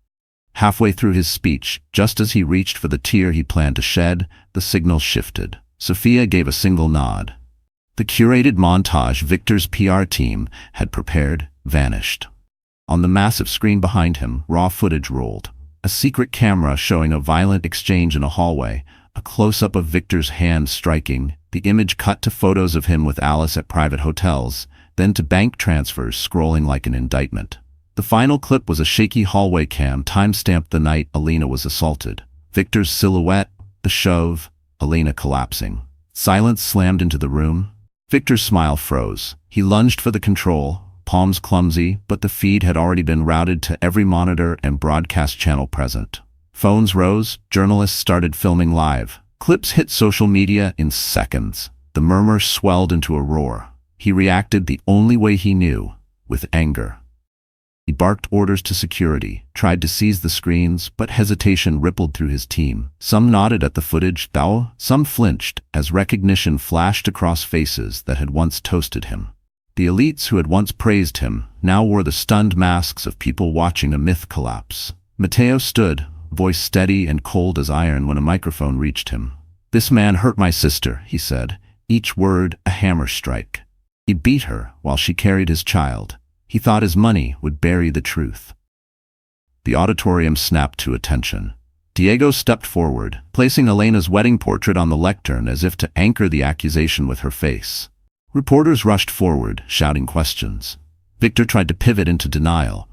Halfway through his speech, just as he reached for the tear he planned to shed, the signal shifted. Sophia gave a single nod. The curated montage Victor's PR team had prepared vanished. On the massive screen behind him, raw footage rolled. A secret camera showing a violent exchange in a hallway, a close-up of Victor's hand striking, the image cut to photos of him with Alice at private hotels, then to bank transfers scrolling like an indictment. The final clip was a shaky hallway cam time-stamped the night Elena was assaulted. Victor's silhouette, the shove, Elena collapsing. Silence slammed into the room. Victor's smile froze. He lunged for the control, palms clumsy, but the feed had already been routed to every monitor and broadcast channel present. Phones rose, journalists started filming live. Clips hit social media in seconds. The murmur swelled into a roar. He reacted the only way he knew, with anger. He barked orders to security, tried to seize the screens, but hesitation rippled through his team. Some nodded at the footage, though some flinched as recognition flashed across faces that had once toasted him. The elites who had once praised him now wore the stunned masks of people watching a myth collapse. Mateo stood, voice steady and cold as iron when a microphone reached him. "This man hurt my sister," he said, each word a hammer strike. He beat her while she carried his child. He thought his money would bury the truth. The auditorium snapped to attention. Diego stepped forward, placing Elena's wedding portrait on the lectern as if to anchor the accusation with her face. Reporters rushed forward, shouting questions. Victor tried to pivot into denial.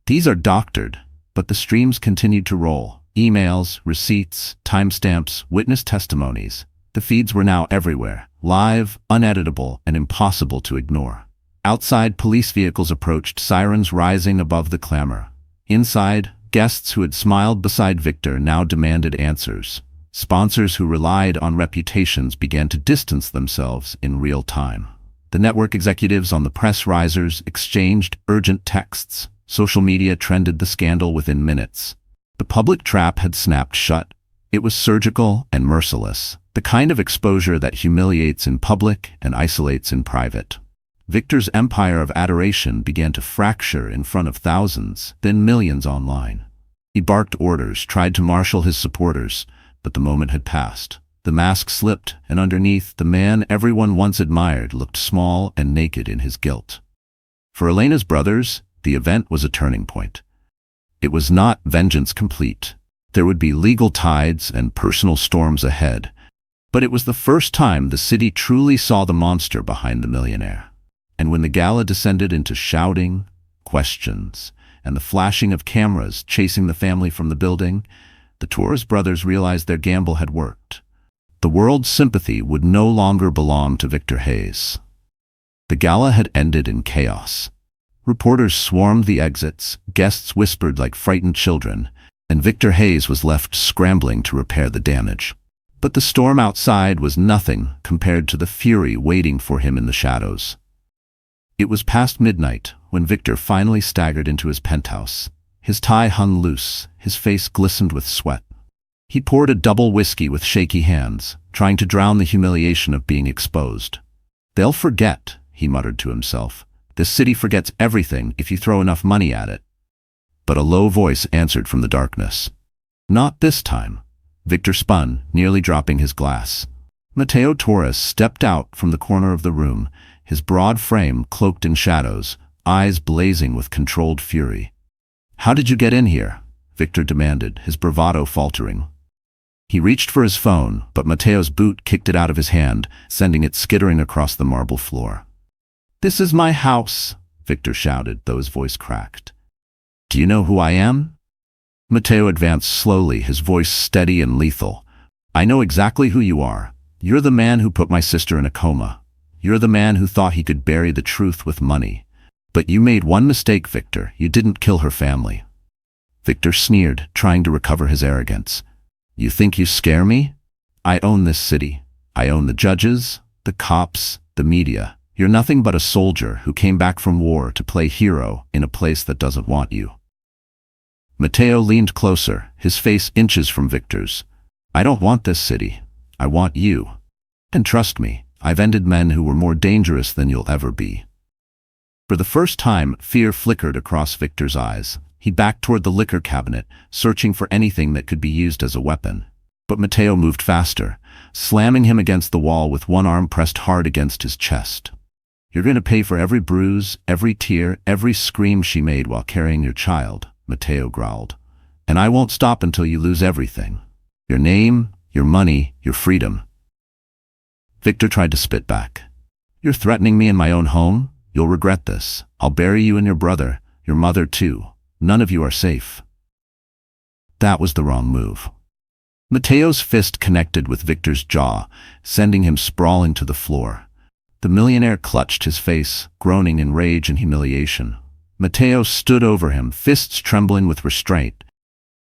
"These are doctored," but the streams continued to roll. Emails, receipts, timestamps, witness testimonies. The feeds were now everywhere, live, uneditable, and impossible to ignore. Outside, police vehicles approached, sirens rising above the clamor. Inside, guests who had smiled beside Victor now demanded answers. Sponsors who relied on reputations began to distance themselves in real time. The network executives on the press risers exchanged urgent texts. Social media trended the scandal within minutes. The public trap had snapped shut. It was surgical and merciless, the kind of exposure that humiliates in public and isolates in private. Victor's empire of adoration began to fracture in front of thousands, then millions online. He barked orders, tried to marshal his supporters, but the moment had passed. The mask slipped, and underneath, the man everyone once admired looked small and naked in his guilt. For Elena's brothers, the event was a turning point. It was not vengeance complete. There would be legal tides and personal storms ahead, but it was the first time the city truly saw the monster behind the millionaire. And when the gala descended into shouting, questions, and the flashing of cameras chasing the family from the building, the Torres brothers realized their gamble had worked. The world's sympathy would no longer belong to Victor Hayes. The gala had ended in chaos. Reporters swarmed the exits, guests whispered like frightened children, and Victor Hayes was left scrambling to repair the damage. But the storm outside was nothing compared to the fury waiting for him in the shadows. It was past midnight when Victor finally staggered into his penthouse. His tie hung loose, his face glistened with sweat. He poured a double whiskey with shaky hands, trying to drown the humiliation of being exposed. "They'll forget," he muttered to himself. "This city forgets everything if you throw enough money at it." But a low voice answered from the darkness. "Not this time." Victor spun, nearly dropping his glass. Mateo Torres stepped out from the corner of the room, his broad frame cloaked in shadows, eyes blazing with controlled fury. "How did you get in here?" Victor demanded, his bravado faltering. He reached for his phone, but Mateo's boot kicked it out of his hand, sending it skittering across the marble floor. "This is my house," Victor shouted, though his voice cracked. "Do you know who I am?" Mateo advanced slowly, his voice steady and lethal. "I know exactly who you are. You're the man who put my sister in a coma. You're the man who thought he could bury the truth with money. But you made one mistake, Victor. You didn't kill her family." Victor sneered, trying to recover his arrogance. "You think you scare me? I own this city. I own the judges, the cops, the media. You're nothing but a soldier who came back from war to play hero in a place that doesn't want you." Mateo leaned closer, his face inches from Victor's. "I don't want this city. I want you. And trust me, I've ended men who were more dangerous than you'll ever be." For the first time, fear flickered across Victor's eyes. He backed toward the liquor cabinet, searching for anything that could be used as a weapon. But Mateo moved faster, slamming him against the wall with one arm pressed hard against his chest. "You're going to pay for every bruise, every tear, every scream she made while carrying your child," Mateo growled. "And I won't stop until you lose everything. Your name, your money, your freedom." Victor tried to spit back. "You're threatening me in my own home? You'll regret this. I'll bury you and your brother, your mother too. None of you are safe." That was the wrong move. Mateo's fist connected with Victor's jaw, sending him sprawling to the floor. The millionaire clutched his face, groaning in rage and humiliation. Mateo stood over him, fists trembling with restraint.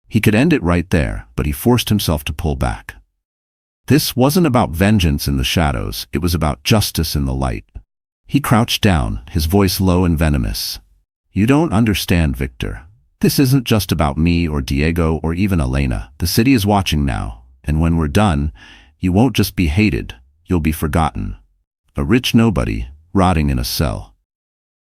He could end it right there, but he forced himself to pull back. This wasn't about vengeance in the shadows, it was about justice in the light. He crouched down, his voice low and venomous. "You don't understand, Victor. This isn't just about me or Diego or even Elena. The city is watching now, and when we're done, you won't just be hated, you'll be forgotten. A rich nobody, rotting in a cell."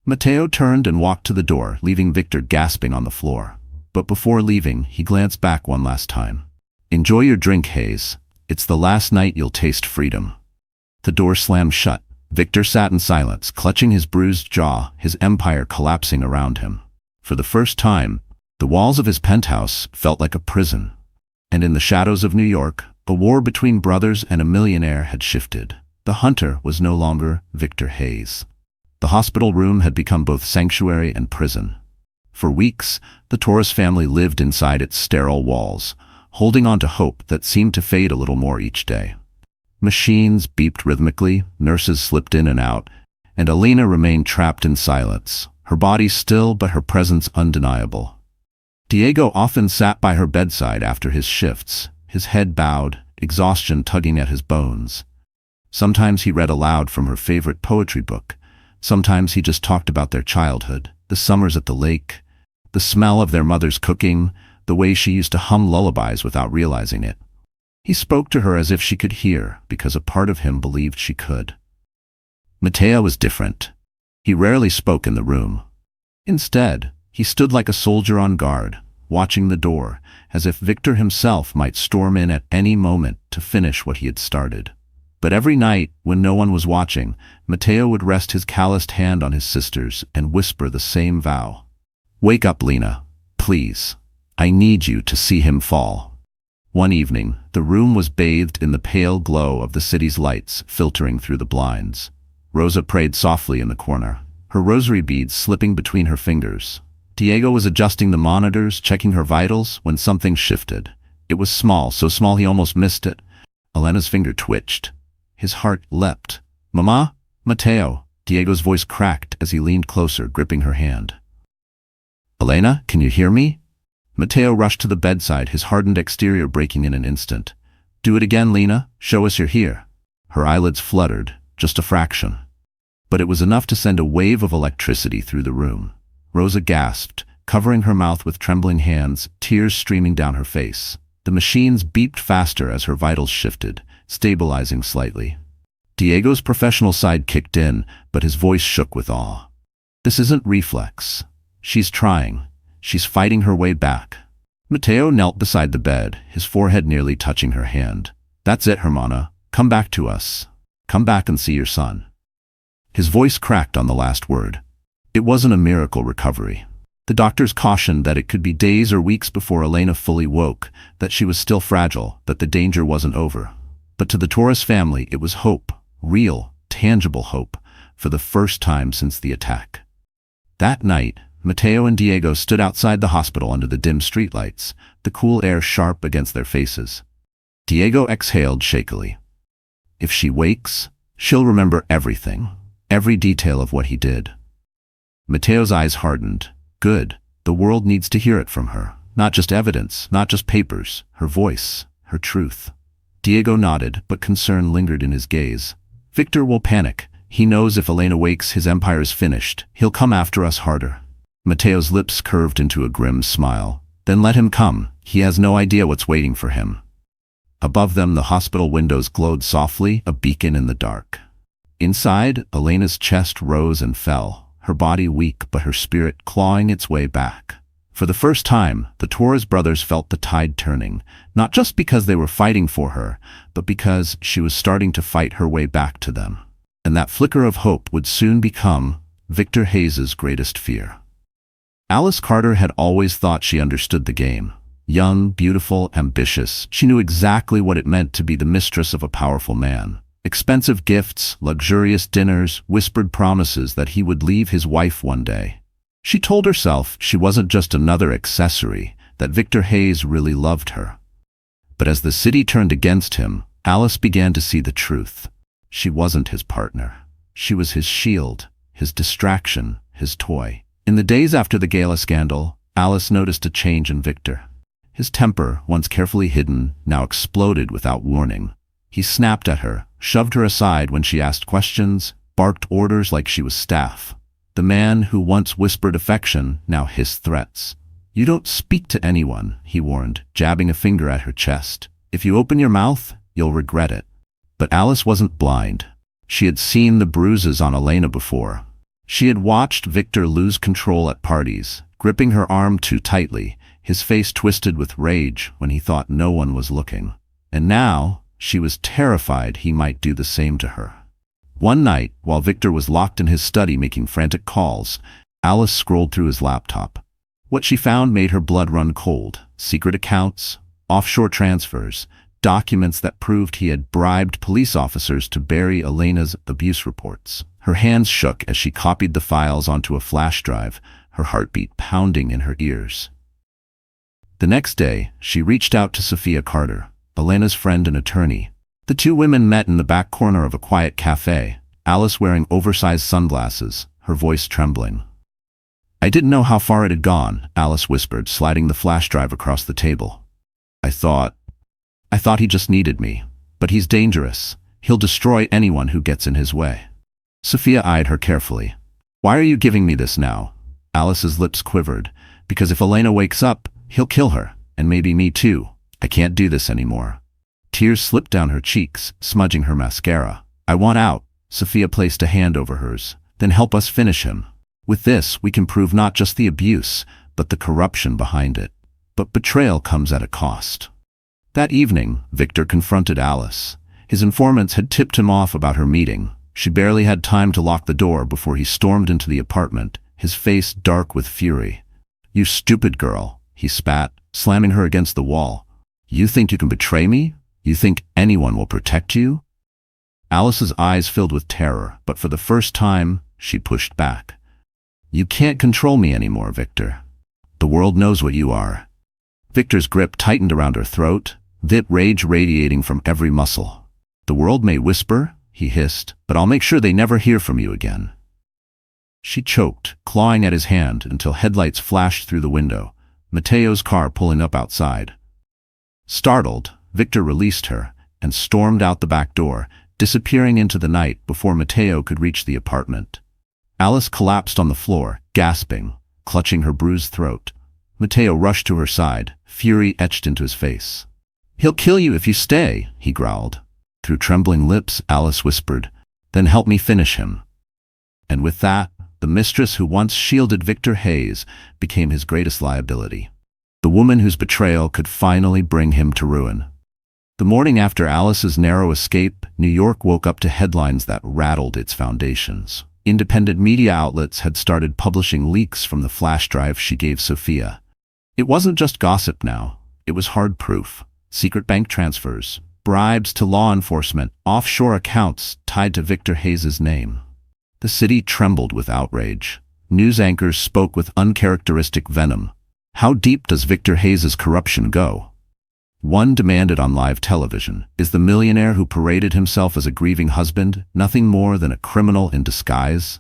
Mateo turned and walked to the door, leaving Victor gasping on the floor. But before leaving, he glanced back one last time. "Enjoy your drink, Hayes. It's the last night you'll taste freedom." The door slammed shut. Victor sat in silence, clutching his bruised jaw, his empire collapsing around him. For the first time, the walls of his penthouse felt like a prison. And in the shadows of New York, a war between brothers and a millionaire had shifted. The hunter was no longer Victor Hayes. The hospital room had become both sanctuary and prison. For weeks, the Torres family lived inside its sterile walls, holding on to hope that seemed to fade a little more each day. Machines beeped rhythmically, nurses slipped in and out, and Elena remained trapped in silence, her body still but her presence undeniable. Diego often sat by her bedside after his shifts, his head bowed, exhaustion tugging at his bones. Sometimes he read aloud from her favorite poetry book. Sometimes he just talked about their childhood, the summers at the lake, the smell of their mother's cooking, the way she used to hum lullabies without realizing it. He spoke to her as if she could hear, because a part of him believed she could. Mateo was different. He rarely spoke in the room. Instead, he stood like a soldier on guard, watching the door, as if Victor himself might storm in at any moment to finish what he had started. But every night, when no one was watching, Mateo would rest his calloused hand on his sister's and whisper the same vow. "Wake up, Lena. Please. I need you to see him fall." One evening, the room was bathed in the pale glow of the city's lights filtering through the blinds. Rosa prayed softly in the corner, her rosary beads slipping between her fingers. Diego was adjusting the monitors, checking her vitals, when something shifted. It was small, so small he almost missed it. Elena's finger twitched. His heart leapt. "Mama? Mateo." Diego's voice cracked as he leaned closer, gripping her hand. "Elena, can you hear me?" Mateo rushed to the bedside, his hardened exterior breaking in an instant. "Do it again, Lena. Show us you're here." Her eyelids fluttered, just a fraction. But it was enough to send a wave of electricity through the room. Rosa gasped, covering her mouth with trembling hands, tears streaming down her face. The machines beeped faster as her vitals shifted, stabilizing slightly. Diego's professional side kicked in, but his voice shook with awe. "This isn't reflex. She's trying. She's fighting her way back." Mateo knelt beside the bed, his forehead nearly touching her hand. "That's it, Hermana. Come back to us. Come back and see your son." His voice cracked on the last word. It wasn't a miracle recovery. The doctors cautioned that it could be days or weeks before Elena fully woke, that she was still fragile, that the danger wasn't over. But to the Torres family, it was hope, real, tangible hope, for the first time since the attack. That night, Mateo and Diego stood outside the hospital under the dim streetlights, the cool air sharp against their faces. Diego exhaled shakily. If she wakes, she'll remember everything, every detail of what he did. Mateo's eyes hardened. Good. The world needs to hear it from her. Not just evidence, not just papers, her voice, her truth. Diego nodded, but concern lingered in his gaze. Victor will panic. He knows if Elena wakes, his empire is finished. He'll come after us harder. Mateo's lips curved into a grim smile. Then let him come. He has no idea what's waiting for him. Above them, the hospital windows glowed softly, a beacon in the dark. Inside, Elena's chest rose and fell, her body weak but her spirit clawing its way back. For the first time, the Torres brothers felt the tide turning, not just because they were fighting for her, but because she was starting to fight her way back to them. And that flicker of hope would soon become Victor Hayes's greatest fear. Alice Carter had always thought she understood the game. Young, beautiful, ambitious, she knew exactly what it meant to be the mistress of a powerful man. Expensive gifts, luxurious dinners, whispered promises that he would leave his wife one day. She told herself she wasn't just another accessory, that Victor Hayes really loved her. But as the city turned against him, Alice began to see the truth. She wasn't his partner. She was his shield, his distraction, his toy. In the days after the gala scandal, Alice noticed a change in Victor. His temper, once carefully hidden, now exploded without warning. He snapped at her, shoved her aside when she asked questions, barked orders like she was staff. The man who once whispered affection now hissed threats. "You don't speak to anyone," he warned, jabbing a finger at her chest. "If you open your mouth, you'll regret it." But Alice wasn't blind. She had seen the bruises on Elena before. She had watched Victor lose control at parties, gripping her arm too tightly, his face twisted with rage when he thought no one was looking. And now, She was terrified he might do the same to her. One night, while Victor was locked in his study making frantic calls, Alice scrolled through his laptop. What she found made her blood run cold. Secret accounts, offshore transfers, documents that proved he had bribed police officers to bury Elena's abuse reports. Her hands shook as she copied the files onto a flash drive, her heartbeat pounding in her ears. The next day, she reached out to Sophia Carter, Elena's friend and attorney. The two women met in the back corner of a quiet cafe, Alice wearing oversized sunglasses, her voice trembling. "I didn't know how far it had gone," Alice whispered, sliding the flash drive across the table. I thought he just needed me. But he's dangerous. He'll destroy anyone who gets in his way." Sophia eyed her carefully. "Why are you giving me this now?" Alice's lips quivered. "Because if Elena wakes up, he'll kill her, and maybe me too. I can't do this anymore." Tears slipped down her cheeks, smudging her mascara. "I want out." Sophia placed a hand over hers. "Then help us finish him. With this, we can prove not just the abuse, but the corruption behind it. But betrayal comes at a cost." That evening, Victor confronted Alice. His informants had tipped him off about her meeting. She barely had time to lock the door before he stormed into the apartment, his face dark with fury. "You stupid girl," he spat, slamming her against the wall. "You think you can betray me? You think anyone will protect you?" Alice's eyes filled with terror, but for the first time, she pushed back. "You can't control me anymore, Victor. The world knows what you are." Victor's grip tightened around her throat, rage radiating from every muscle. "The world may whisper," he hissed, "but I'll make sure they never hear from you again." She choked, clawing at his hand until headlights flashed through the window, Mateo's car pulling up outside. Startled, Victor released her and stormed out the back door, disappearing into the night before Mateo could reach the apartment. Alice collapsed on the floor, gasping, clutching her bruised throat. Mateo rushed to her side, fury etched into his face. "He'll kill you if you stay," he growled. Through trembling lips, Alice whispered, "Then help me finish him." And with that, the mistress who once shielded Victor Hayes became his greatest liability. The woman whose betrayal could finally bring him to ruin. The morning after Alice's narrow escape, New York woke up to headlines that rattled its foundations. Independent media outlets had started publishing leaks from the flash drive she gave Sophia. It wasn't just gossip now, it was hard proof. Secret bank transfers, bribes to law enforcement, offshore accounts tied to Victor Hayes' name. The city trembled with outrage. News anchors spoke with uncharacteristic venom. How deep does Victor Hayes' corruption go? One demanded on live television, is the millionaire who paraded himself as a grieving husband nothing more than a criminal in disguise?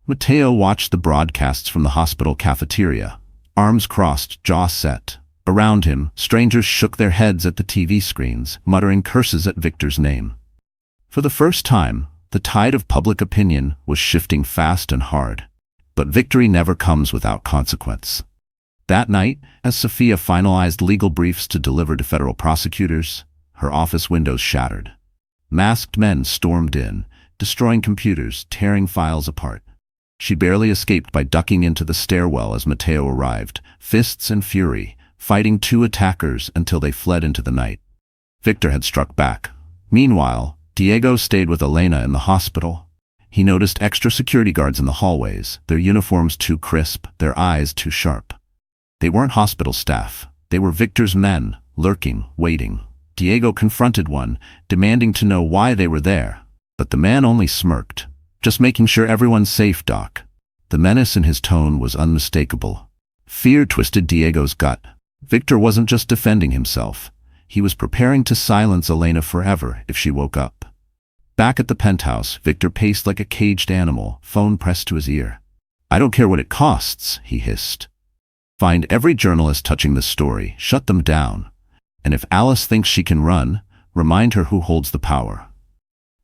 Mateo watched the broadcasts from the hospital cafeteria, arms crossed, jaw set. Around him, strangers shook their heads at the TV screens, muttering curses at Victor's name. For the first time, the tide of public opinion was shifting fast and hard. But victory never comes without consequence. That night, as Sophia finalized legal briefs to deliver to federal prosecutors, her office windows shattered. Masked men stormed in, destroying computers, tearing files apart. She barely escaped by ducking into the stairwell as Mateo arrived, fists and fury, fighting two attackers until they fled into the night. Victor had struck back. Meanwhile, Diego stayed with Elena in the hospital. He noticed extra security guards in the hallways, their uniforms too crisp, their eyes too sharp. They weren't hospital staff. They were Victor's men, lurking, waiting. Diego confronted one, demanding to know why they were there. But the man only smirked. "Just making sure everyone's safe, Doc." The menace in his tone was unmistakable. Fear twisted Diego's gut. Victor wasn't just defending himself. He was preparing to silence Elena forever if she woke up. Back at the penthouse, Victor paced like a caged animal, phone pressed to his ear. "I don't care what it costs," he hissed. "Find every journalist touching the story, shut them down. And if Alice thinks she can run, remind her who holds the power."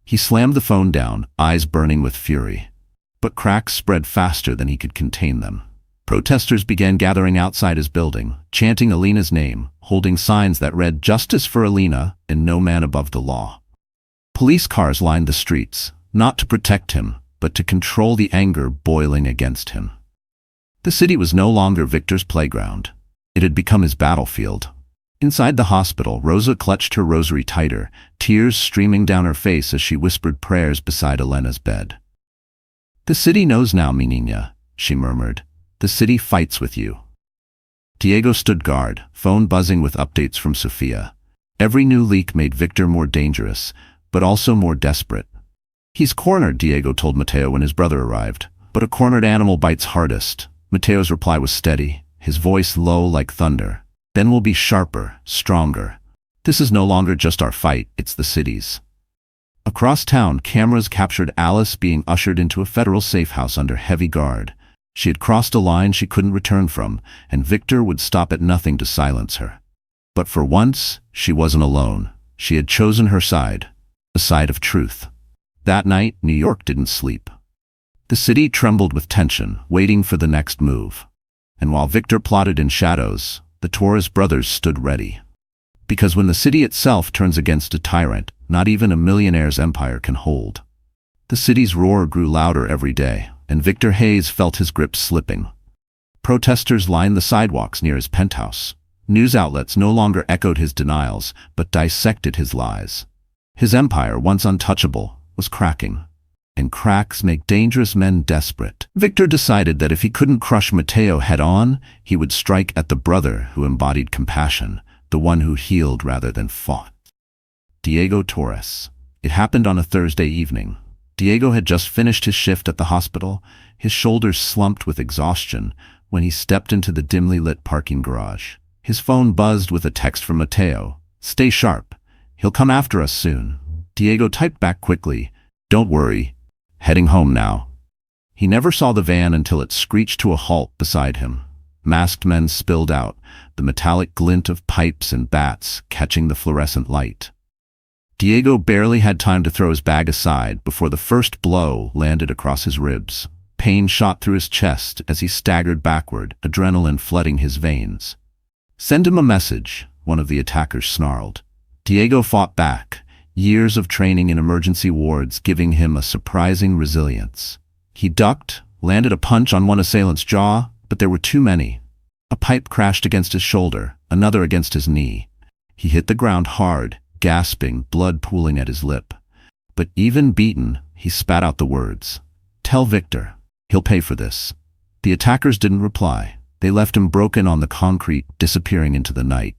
He slammed the phone down, eyes burning with fury. But cracks spread faster than he could contain them. Protesters began gathering outside his building, chanting Elena's name, holding signs that read "Justice for Elena" and "No man above the law." Police cars lined the streets, not to protect him, but to control the anger boiling against him. The city was no longer Victor's playground. It had become his battlefield. Inside the hospital, Rosa clutched her rosary tighter, tears streaming down her face as she whispered prayers beside Elena's bed. "The city knows now, mi niña," she murmured. "The city fights with you." Diego stood guard, phone buzzing with updates from Sofia. Every new leak made Victor more dangerous, but also more desperate. "He's cornered," Diego told Mateo when his brother arrived. "But a cornered animal bites hardest." Mateo's reply was steady, his voice low like thunder. "Then we'll be sharper, stronger. This is no longer just our fight, it's the city's." Across town, cameras captured Alice being ushered into a federal safe house under heavy guard. She had crossed a line she couldn't return from, and Victor would stop at nothing to silence her. But for once, she wasn't alone. She had chosen her side, a side of truth. That night, New York didn't sleep. The city trembled with tension, waiting for the next move. And while Victor plotted in shadows, the Torres brothers stood ready. Because when the city itself turns against a tyrant, not even a millionaire's empire can hold. The city's roar grew louder every day, and Victor Hayes felt his grip slipping. Protesters lined the sidewalks near his penthouse. News outlets no longer echoed his denials, but dissected his lies. His empire, once untouchable, was cracking. And cracks make dangerous men desperate. Victor decided that if he couldn't crush Mateo head-on, he would strike at the brother who embodied compassion, the one who healed rather than fought. Diego Torres. It happened on a Thursday evening. Diego had just finished his shift at the hospital, his shoulders slumped with exhaustion, when he stepped into the dimly lit parking garage. His phone buzzed with a text from Mateo. "Stay sharp. He'll come after us soon." Diego typed back quickly, "Don't worry. Heading home now." He never saw the van until it screeched to a halt beside him. Masked men spilled out, the metallic glint of pipes and bats catching the fluorescent light. Diego barely had time to throw his bag aside before the first blow landed across his ribs. Pain shot through his chest as he staggered backward, adrenaline flooding his veins. "Send him a message," one of the attackers snarled. Diego fought back, years of training in emergency wards giving him a surprising resilience. He ducked, landed a punch on one assailant's jaw, but there were too many. A pipe crashed against his shoulder, another against his knee. He hit the ground hard, gasping, blood pooling at his lip. But even beaten, he spat out the words, "Tell Victor. He'll pay for this." The attackers didn't reply. They left him broken on the concrete, disappearing into the night.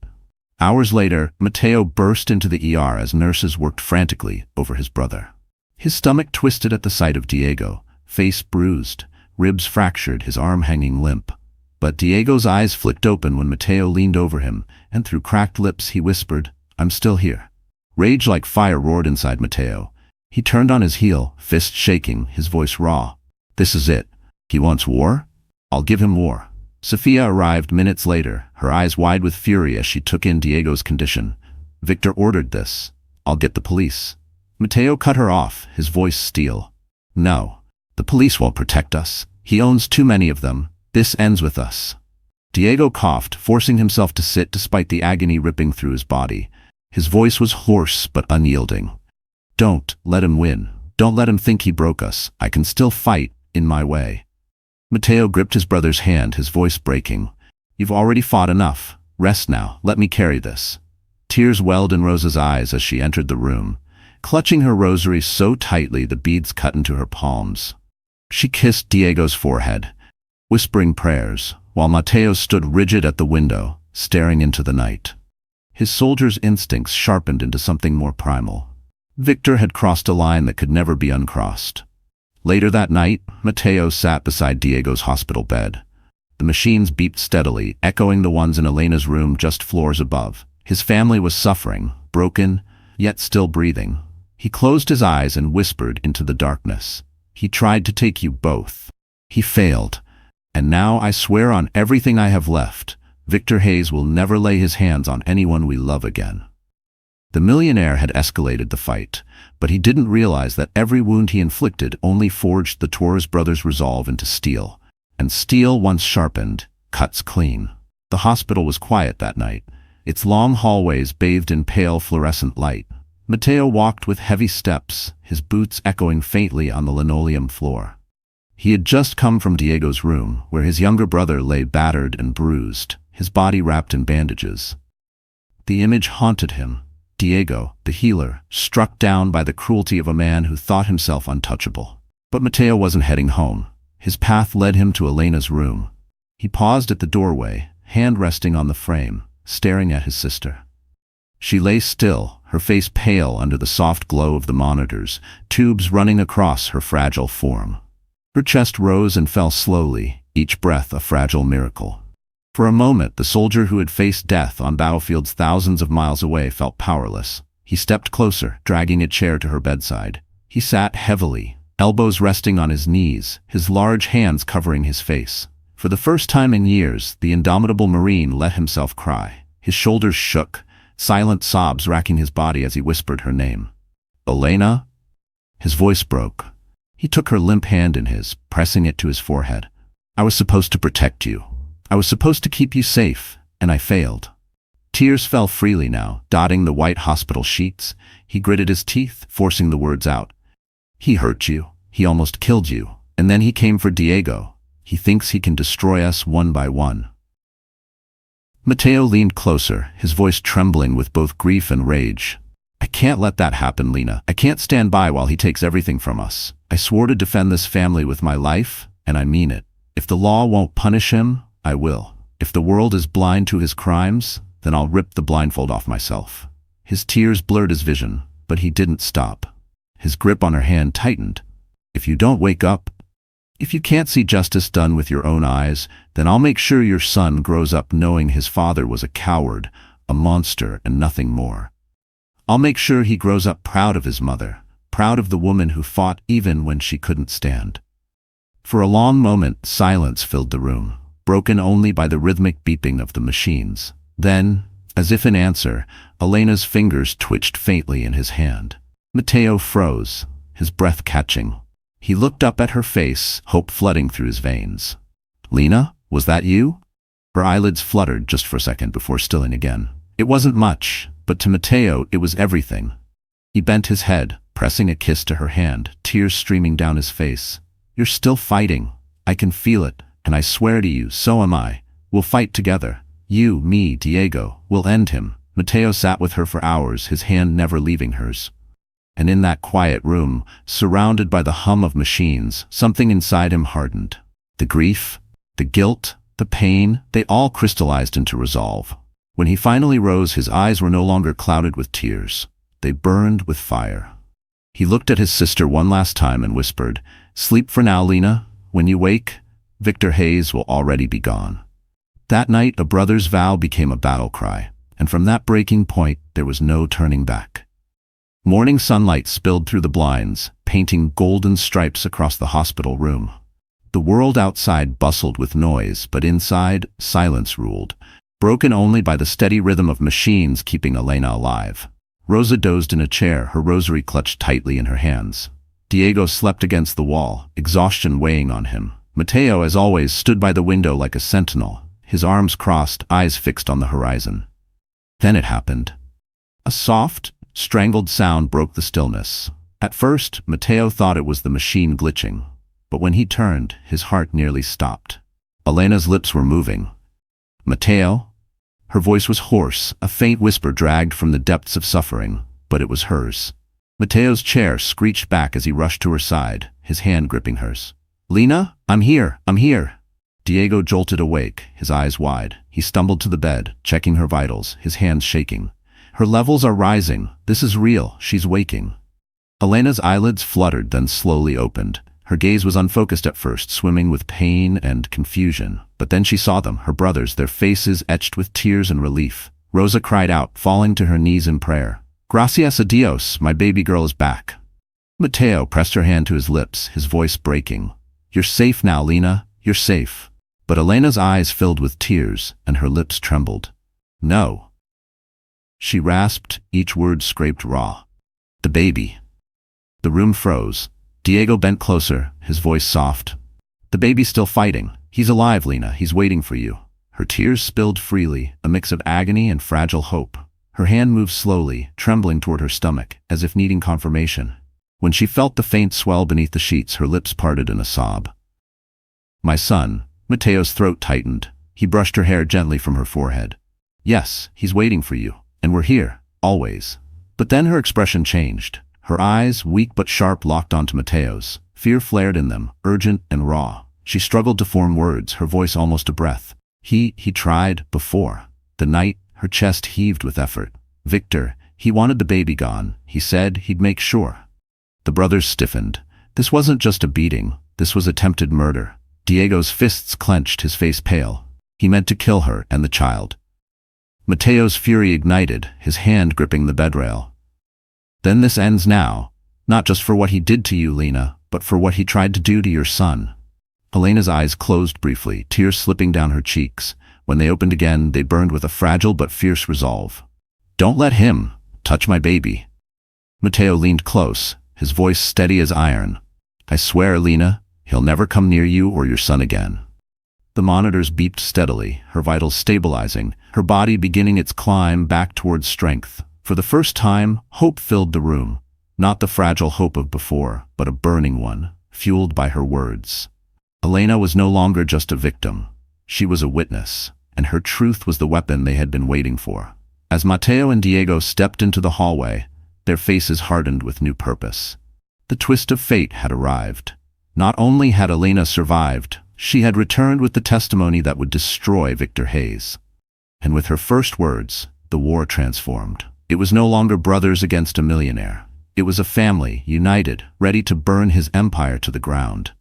Hours later, Mateo burst into the ER as nurses worked frantically over his brother. His stomach twisted at the sight of Diego, face bruised, ribs fractured, his arm hanging limp. But Diego's eyes flicked open when Mateo leaned over him, and through cracked lips he whispered, "I'm still here." Rage like fire roared inside Mateo. He turned on his heel, fist shaking, his voice raw. "This is it. He wants war? I'll give him war." Sofia arrived minutes later, her eyes wide with fury as she took in Diego's condition. "Victor ordered this. I'll get the police." Mateo cut her off, his voice steel. "No. The police won't protect us. He owns too many of them. This ends with us." Diego coughed, forcing himself to sit despite the agony ripping through his body. His voice was hoarse but unyielding. "Don't let him win. Don't let him think he broke us. I can still fight, in my way." Mateo gripped his brother's hand, his voice breaking. "You've already fought enough. Rest now. Let me carry this." Tears welled in Rosa's eyes as she entered the room, clutching her rosary so tightly the beads cut into her palms. She kissed Diego's forehead, whispering prayers, while Mateo stood rigid at the window, staring into the night. His soldier's instincts sharpened into something more primal. Victor had crossed a line that could never be uncrossed. Later that night, Mateo sat beside Diego's hospital bed. The machines beeped steadily, echoing the ones in Elena's room just floors above. His family was suffering, broken, yet still breathing. He closed his eyes and whispered into the darkness. "He tried to take you both. He failed. And now I swear on everything I have left, Victor Hayes will never lay his hands on anyone we love again." The millionaire had escalated the fight, but he didn't realize that every wound he inflicted only forged the Torres brothers' resolve into steel. And steel, once sharpened, cuts clean. The hospital was quiet that night, its long hallways bathed in pale fluorescent light. Mateo walked with heavy steps, his boots echoing faintly on the linoleum floor. He had just come from Diego's room, where his younger brother lay battered and bruised, his body wrapped in bandages. The image haunted him. Diego, the healer, struck down by the cruelty of a man who thought himself untouchable. But Mateo wasn't heading home. His path led him to Elena's room. He paused at the doorway, hand resting on the frame, staring at his sister. She lay still, her face pale under the soft glow of the monitors, tubes running across her fragile form. Her chest rose and fell slowly, each breath a fragile miracle. For a moment, the soldier who had faced death on battlefields thousands of miles away felt powerless. He stepped closer, dragging a chair to her bedside. He sat heavily, elbows resting on his knees, his large hands covering his face. For the first time in years, the indomitable Marine let himself cry. His shoulders shook, silent sobs racking his body as he whispered her name. "Elena?" His voice broke. He took her limp hand in his, pressing it to his forehead. "I was supposed to protect you. I was supposed to keep you safe, and I failed." Tears fell freely now, dotting the white hospital sheets. He gritted his teeth, forcing the words out. "He hurt you. He almost killed you. And then he came for Diego. He thinks he can destroy us one by one." Mateo leaned closer, his voice trembling with both grief and rage. "I can't let that happen, Lena. I can't stand by while he takes everything from us. I swore to defend this family with my life, and I mean it. If the law won't punish him, I will. If the world is blind to his crimes, then I'll rip the blindfold off myself." His tears blurred his vision, but he didn't stop. His grip on her hand tightened. "If you don't wake up, if you can't see justice done with your own eyes, then I'll make sure your son grows up knowing his father was a coward, a monster, and nothing more. I'll make sure he grows up proud of his mother, proud of the woman who fought even when she couldn't stand." For a long moment, silence filled the room, broken only by the rhythmic beeping of the machines. Then, as if in answer, Elena's fingers twitched faintly in his hand. Mateo froze, his breath catching. He looked up at her face, hope flooding through his veins. "Lena, was that you?" Her eyelids fluttered just for a second before stilling again. It wasn't much, but to Mateo it was everything. He bent his head, pressing a kiss to her hand, tears streaming down his face. "You're still fighting. I can feel it, and I swear to you, so am I. We'll fight together. You, me, Diego. We'll end him." Mateo sat with her for hours, his hand never leaving hers. And in that quiet room, surrounded by the hum of machines, something inside him hardened. The grief, the guilt, the pain, they all crystallized into resolve. When he finally rose, his eyes were no longer clouded with tears. They burned with fire. He looked at his sister one last time and whispered, "Sleep for now, Lena. When you wake, Victor Hayes will already be gone." That night, a brother's vow became a battle cry, and from that breaking point, there was no turning back. Morning sunlight spilled through the blinds, painting golden stripes across the hospital room. The world outside bustled with noise, but inside, silence ruled, broken only by the steady rhythm of machines keeping Elena alive. Rosa dozed in a chair, her rosary clutched tightly in her hands. Diego slept against the wall, exhaustion weighing on him. Mateo, as always, stood by the window like a sentinel, his arms crossed, eyes fixed on the horizon. Then it happened. A soft, strangled sound broke the stillness. At first, Mateo thought it was the machine glitching, but when he turned, his heart nearly stopped. Elena's lips were moving. "Mateo?" Her voice was hoarse, a faint whisper dragged from the depths of suffering, but it was hers. Mateo's chair screeched back as he rushed to her side, his hand gripping hers. "Lena, I'm here, I'm here." Diego jolted awake, his eyes wide. He stumbled to the bed, checking her vitals, his hands shaking. "Her levels are rising. This is real. She's waking." Elena's eyelids fluttered, then slowly opened. Her gaze was unfocused at first, swimming with pain and confusion. But then she saw them, her brothers, their faces etched with tears and relief. Rosa cried out, falling to her knees in prayer. "Gracias a Dios, my baby girl is back." Mateo pressed her hand to his lips, his voice breaking. "You're safe now, Lena. You're safe." But Elena's eyes filled with tears, and her lips trembled. "No." She rasped, each word scraped raw. "The baby." The room froze. Diego bent closer, his voice soft. "The baby's still fighting. He's alive, Lena. He's waiting for you." Her tears spilled freely, a mix of agony and fragile hope. Her hand moved slowly, trembling toward her stomach, as if needing confirmation. When she felt the faint swell beneath the sheets, her lips parted in a sob. "My son." Mateo's throat tightened. He brushed her hair gently from her forehead. "Yes, he's waiting for you. And we're here, always. But then her expression changed. Her eyes, weak but sharp, locked onto Mateo's. Fear flared in them, urgent and raw. She struggled to form words, her voice almost a breath. He tried before. The night, her chest heaved with effort. Victor, he wanted the baby gone. He said he'd make sure. The brothers stiffened. This wasn't just a beating. This was attempted murder. Diego's fists clenched, his face pale. He meant to kill her and the child. Mateo's fury ignited, his hand gripping the bedrail. Then this ends now. Not just for what he did to you, Lena, but for what he tried to do to your son. Elena's eyes closed briefly, tears slipping down her cheeks. When they opened again, they burned with a fragile but fierce resolve. Don't let him touch my baby. Mateo leaned close, his voice steady as iron. I swear, Lena, he'll never come near you or your son again. The monitors beeped steadily, her vitals stabilizing, her body beginning its climb back towards strength. For the first time, hope filled the room. Not the fragile hope of before, but a burning one, fueled by her words. Elena was no longer just a victim. She was a witness, and her truth was the weapon they had been waiting for. As Mateo and Diego stepped into the hallway, their faces hardened with new purpose. The twist of fate had arrived. Not only had Elena survived, she had returned with the testimony that would destroy Victor Hayes. And with her first words, the war transformed. It was no longer brothers against a millionaire. It was a family, united, ready to burn his empire to the ground.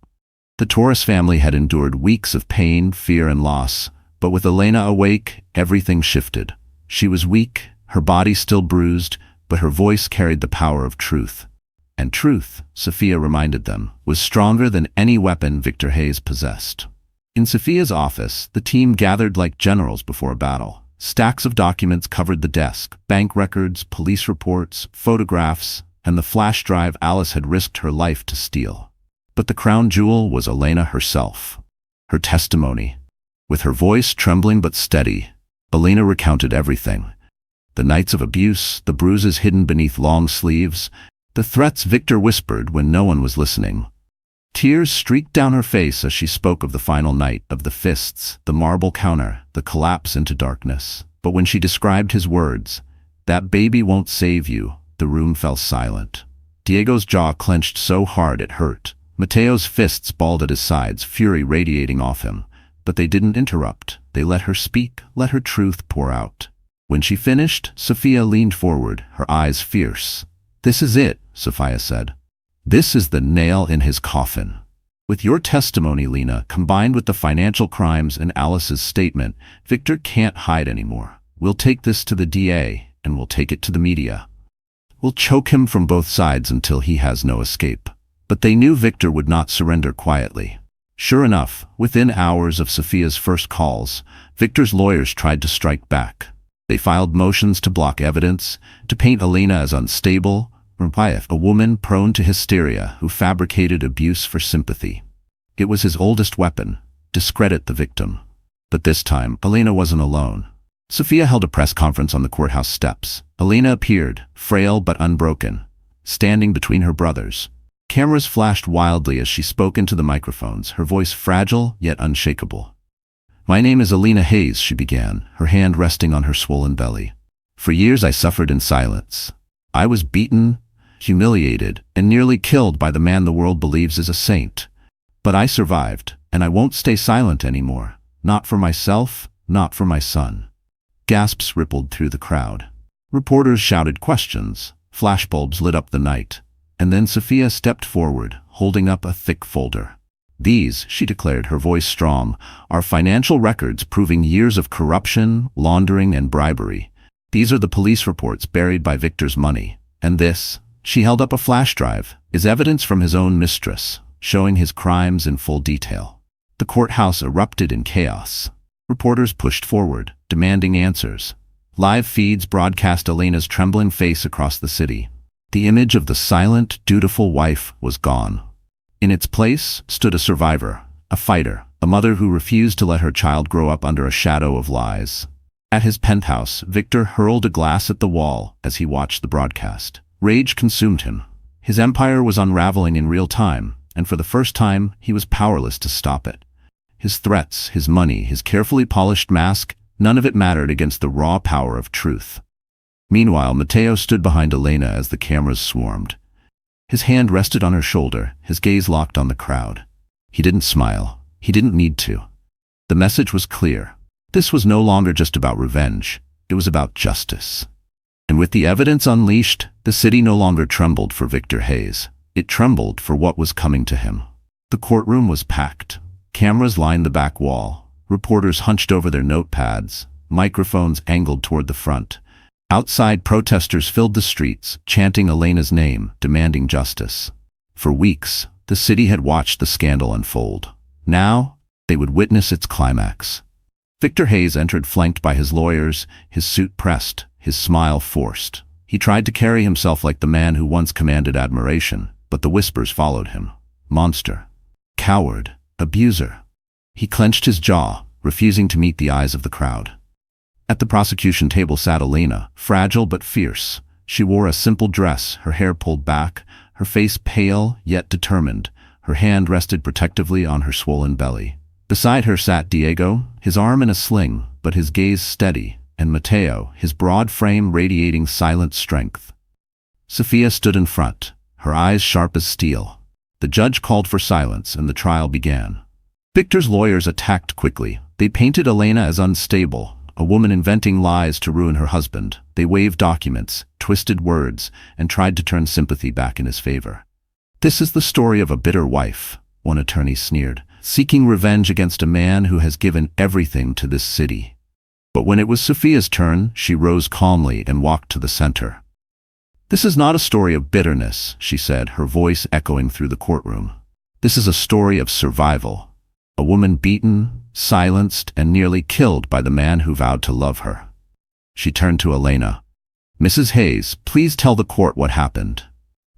The Torres family had endured weeks of pain, fear, and loss, but with Elena awake, everything shifted. She was weak, her body still bruised, but her voice carried the power of truth. And truth, Sophia reminded them, was stronger than any weapon Victor Hayes possessed. In Sophia's office, the team gathered like generals before a battle. Stacks of documents covered the desk, bank records, police reports, photographs, and the flash drive Alice had risked her life to steal. But the crown jewel was Elena herself. Her testimony. With her voice trembling but steady, Elena recounted everything. The nights of abuse, the bruises hidden beneath long sleeves, the threats Victor whispered when no one was listening. Tears streaked down her face as she spoke of the final night, of the fists, the marble counter, the collapse into darkness. But when she described his words, "That baby won't save you," the room fell silent. Diego's jaw clenched so hard it hurt. Mateo's fists balled at his sides, fury radiating off him. But they didn't interrupt. They let her speak, let her truth pour out. When she finished, Sophia leaned forward, her eyes fierce. "This is it," Sophia said. "This is the nail in his coffin. With your testimony, Lena, combined with the financial crimes and Alice's statement, Victor can't hide anymore. We'll take this to the DA, and we'll take it to the media. We'll choke him from both sides until he has no escape." But they knew Victor would not surrender quietly. Sure enough, within hours of Sophia's first calls, Victor's lawyers tried to strike back. They filed motions to block evidence, to paint Elena as unstable, a woman prone to hysteria who fabricated abuse for sympathy. It was his oldest weapon, discredit the victim. But this time, Elena wasn't alone. Sophia held a press conference on the courthouse steps. Elena appeared, frail but unbroken, standing between her brothers. Cameras flashed wildly as she spoke into the microphones, her voice fragile yet unshakable. "My name is Elena Hayes," she began, her hand resting on her swollen belly. "For years I suffered in silence. I was beaten, humiliated, and nearly killed by the man the world believes is a saint. But I survived, and I won't stay silent anymore. Not for myself, not for my son." Gasps rippled through the crowd. Reporters shouted questions. Flashbulbs lit up the night. And then Sophia stepped forward, holding up a thick folder. "These," she declared, her voice strong, "are financial records proving years of corruption, laundering, and bribery. These are the police reports buried by Victor's money. And this," she held up a flash drive, "is evidence from his own mistress, showing his crimes in full detail." The courthouse erupted in chaos. Reporters pushed forward, demanding answers. Live feeds broadcast Elena's trembling face across the city. The image of the silent, dutiful wife was gone. In its place stood a survivor, a fighter, a mother who refused to let her child grow up under a shadow of lies. At his penthouse, Victor hurled a glass at the wall as he watched the broadcast. Rage consumed him. His empire was unraveling in real time, and for the first time, he was powerless to stop it. His threats, his money, his carefully polished mask, none of it mattered against the raw power of truth. Meanwhile, Matteo stood behind Elena as the cameras swarmed. His hand rested on her shoulder, his gaze locked on the crowd. He didn't smile. He didn't need to. The message was clear. This was no longer just about revenge. It was about justice. And with the evidence unleashed, the city no longer trembled for Victor Hayes. It trembled for what was coming to him. The courtroom was packed. Cameras lined the back wall. Reporters hunched over their notepads, microphones angled toward the front. Outside, protesters filled the streets, chanting Elena's name, demanding justice. For weeks, the city had watched the scandal unfold. Now, they would witness its climax. Victor Hayes entered flanked by his lawyers, his suit pressed, his smile forced. He tried to carry himself like the man who once commanded admiration, but the whispers followed him. Monster. Coward. Abuser. He clenched his jaw, refusing to meet the eyes of the crowd. At the prosecution table sat Elena, fragile but fierce. She wore a simple dress, her hair pulled back, her face pale yet determined. Her hand rested protectively on her swollen belly. Beside her sat Diego, his arm in a sling, but his gaze steady, and Matteo, his broad frame radiating silent strength. Sophia stood in front, her eyes sharp as steel. The judge called for silence, and the trial began. Victor's lawyers attacked quickly. They painted Elena as unstable, a woman inventing lies to ruin her husband. They waved documents, twisted words, and tried to turn sympathy back in his favor. "This is the story of a bitter wife," one attorney sneered, "seeking revenge against a man who has given everything to this city." But when it was Sophia's turn, she rose calmly and walked to the center. "This is not a story of bitterness," she said, her voice echoing through the courtroom. "This is a story of survival. A woman beaten, silenced, and nearly killed by the man who vowed to love her." She turned to Elena. "Mrs. Hayes, please tell the court what happened."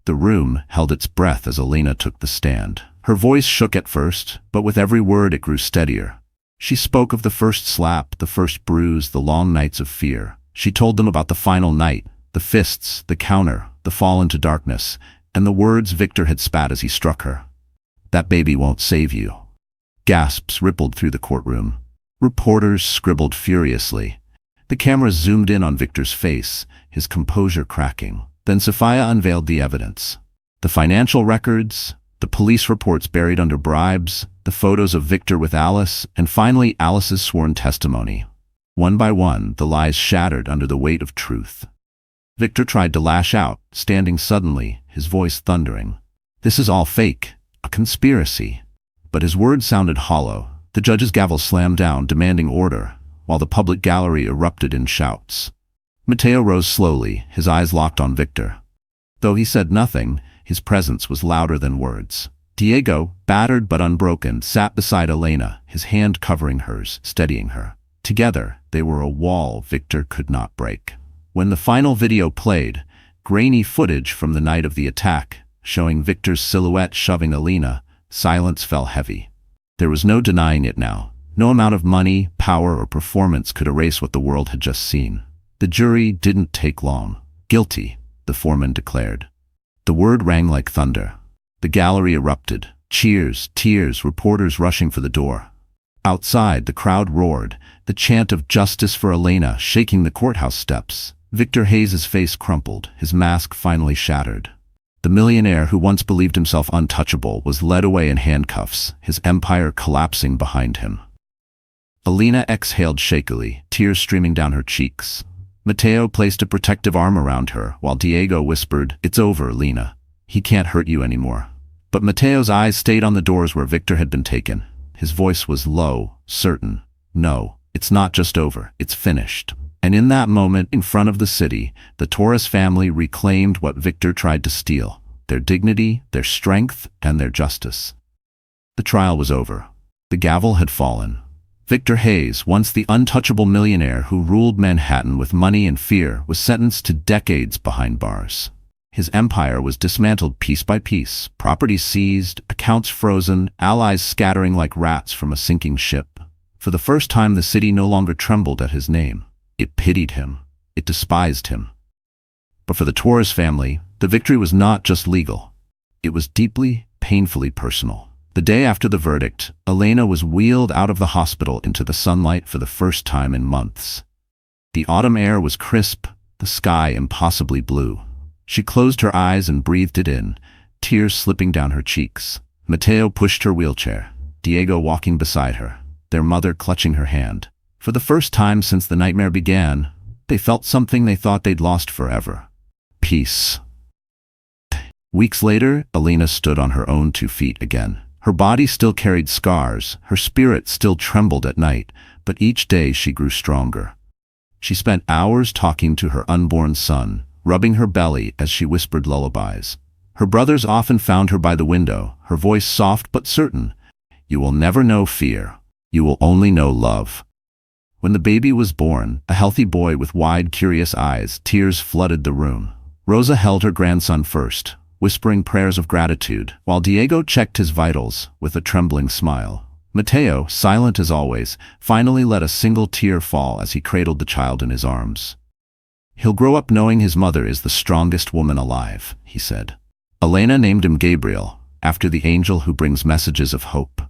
The room held its breath as Elena took the stand. Her voice shook at first, but with every word it grew steadier. She spoke of the first slap, the first bruise, the long nights of fear. She told them about the final night, the fists, the counter, the fall into darkness, and the words Victor had spat as he struck her. "That baby won't save you." Gasps rippled through the courtroom. Reporters scribbled furiously. The cameras zoomed in on Victor's face, his composure cracking. Then Sophia unveiled the evidence. The financial records, the police reports buried under bribes, the photos of Victor with Alice, and finally Alice's sworn testimony. One by one, the lies shattered under the weight of truth. Victor tried to lash out, standing suddenly, his voice thundering. "This is all fake, a conspiracy." But his words sounded hollow. The judge's gavel slammed down, demanding order, while the public gallery erupted in shouts. Matteo rose slowly, his eyes locked on Victor. Though he said nothing, his presence was louder than words. Diego, battered but unbroken, sat beside Elena, his hand covering hers, steadying her. Together, they were a wall Victor could not break. When the final video played, grainy footage from the night of the attack, showing Victor's silhouette shoving Elena, silence fell heavy. There was no denying it now. No amount of money, power, or performance could erase what the world had just seen. The jury didn't take long. "Guilty," the foreman declared. The word rang like thunder. The gallery erupted. Cheers, tears, reporters rushing for the door. Outside, the crowd roared, the chant of justice for Elena shaking the courthouse steps. Victor Hayes' face crumpled, his mask finally shattered. The millionaire who once believed himself untouchable was led away in handcuffs, his empire collapsing behind him. Elena exhaled shakily, tears streaming down her cheeks. Matteo placed a protective arm around her, while Diego whispered, "It's over, Elena. He can't hurt you anymore." But Matteo's eyes stayed on the doors where Victor had been taken. His voice was low, certain. "No, it's not just over, it's finished." And in that moment, in front of the city, the Torres family reclaimed what Victor tried to steal: their dignity, their strength, and their justice. The trial was over. The gavel had fallen. Victor Hayes, once the untouchable millionaire who ruled Manhattan with money and fear, was sentenced to decades behind bars. His empire was dismantled piece by piece, properties seized, accounts frozen, allies scattering like rats from a sinking ship. For the first time, the city no longer trembled at his name. It pitied him. It despised him. But for the Torres family, the victory was not just legal. It was deeply, painfully personal. The day after the verdict, Elena was wheeled out of the hospital into the sunlight for the first time in months. The autumn air was crisp, the sky impossibly blue. She closed her eyes and breathed it in, tears slipping down her cheeks. Mateo pushed her wheelchair, Diego walking beside her, their mother clutching her hand. For the first time since the nightmare began, they felt something they thought they'd lost forever. Peace. Weeks later, Elena stood on her own 2 feet again. Her body still carried scars, her spirit still trembled at night, but each day she grew stronger. She spent hours talking to her unborn son, rubbing her belly as she whispered lullabies. Her brothers often found her by the window, her voice soft but certain. You will never know fear. You will only know love. When the baby was born, a healthy boy with wide, curious eyes, tears flooded the room. Rosa held her grandson first, whispering prayers of gratitude, while Diego checked his vitals with a trembling smile. Mateo, silent as always, finally let a single tear fall as he cradled the child in his arms. He'll grow up knowing his mother is the strongest woman alive, he said. Elena named him Gabriel, after the angel who brings messages of hope.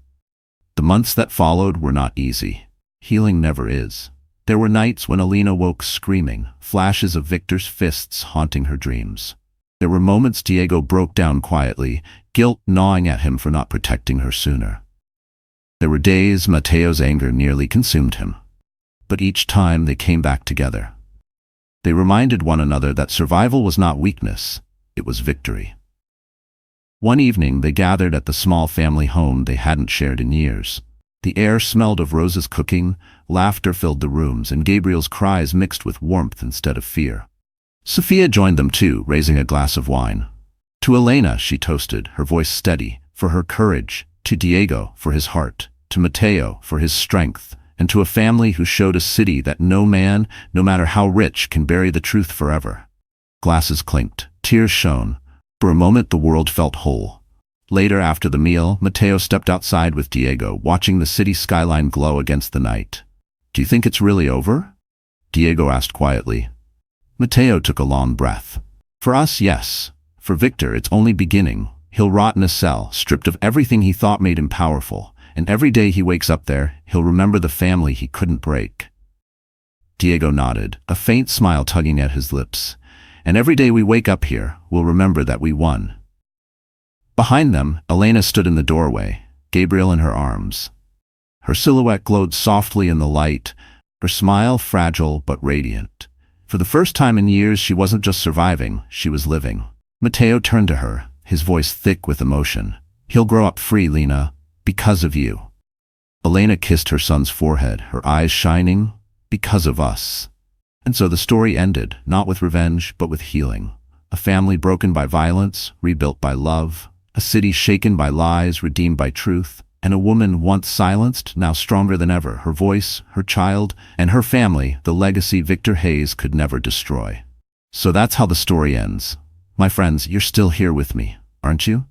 The months that followed were not easy. Healing never is. There were nights when Elena woke screaming, flashes of Victor's fists haunting her dreams. There were moments Diego broke down quietly, guilt gnawing at him for not protecting her sooner. There were days Mateo's anger nearly consumed him. But each time they came back together. They reminded one another that survival was not weakness, it was victory. One evening they gathered at the small family home they hadn't shared in years. The air smelled of Rosa's cooking, laughter filled the rooms, and Gabriel's cries mixed with warmth instead of fear. Sophia joined them too, raising a glass of wine. To Elena she toasted, her voice steady, for her courage, to Diego for his heart, to Mateo for his strength, and to a family who showed a city that no man, no matter how rich, can bury the truth forever. Glasses clinked, tears shone. For a moment the world felt whole. Later, after the meal, Mateo stepped outside with Diego, watching the city skyline glow against the night. Do you think it's really over? Diego asked quietly. Mateo took a long breath. For us, yes. For Victor, it's only beginning. He'll rot in a cell, stripped of everything he thought made him powerful, and every day he wakes up there, he'll remember the family he couldn't break. Diego nodded, a faint smile tugging at his lips. And every day we wake up here, we'll remember that we won. Behind them, Elena stood in the doorway, Gabriel in her arms. Her silhouette glowed softly in the light, her smile fragile but radiant. For the first time in years, she wasn't just surviving, she was living. Mateo turned to her, his voice thick with emotion. He'll grow up free, Lena, because of you. Elena kissed her son's forehead, her eyes shining, because of us. And so the story ended, not with revenge, but with healing. A family broken by violence, rebuilt by love. A city shaken by lies, redeemed by truth. And a woman once silenced, now stronger than ever. Her voice, her child, and her family, the legacy Victor Hayes could never destroy. So that's how the story ends. My friends, you're still here with me, aren't you?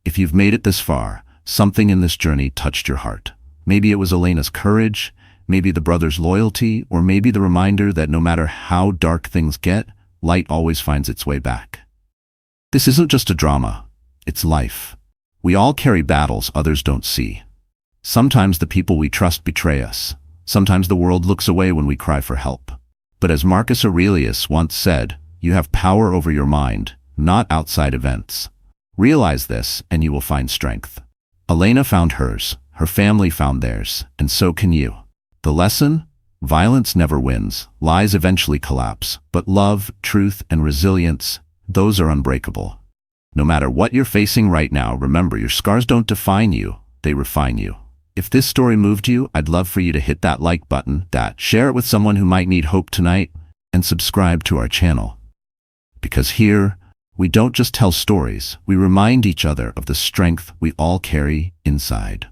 If you've made it this far, something in this journey touched your heart. Maybe it was Elena's courage, maybe the brothers' loyalty, or maybe the reminder that no matter how dark things get, light always finds its way back. This isn't just a drama, it's life. We all carry battles others don't see. Sometimes the people we trust betray us. Sometimes the world looks away when we cry for help. But as Marcus Aurelius once said, you have power over your mind, not outside events. Realize this and you will find strength. Elena found hers, her family found theirs, and so can you. The lesson? Violence never wins, lies eventually collapse, but love, truth, and resilience, those are unbreakable. No matter what you're facing right now, remember your scars don't define you, they refine you. If this story moved you, I'd love for you to hit that like button, share it with someone who might need hope tonight, and subscribe to our channel. Because here, we don't just tell stories, we remind each other of the strength we all carry inside.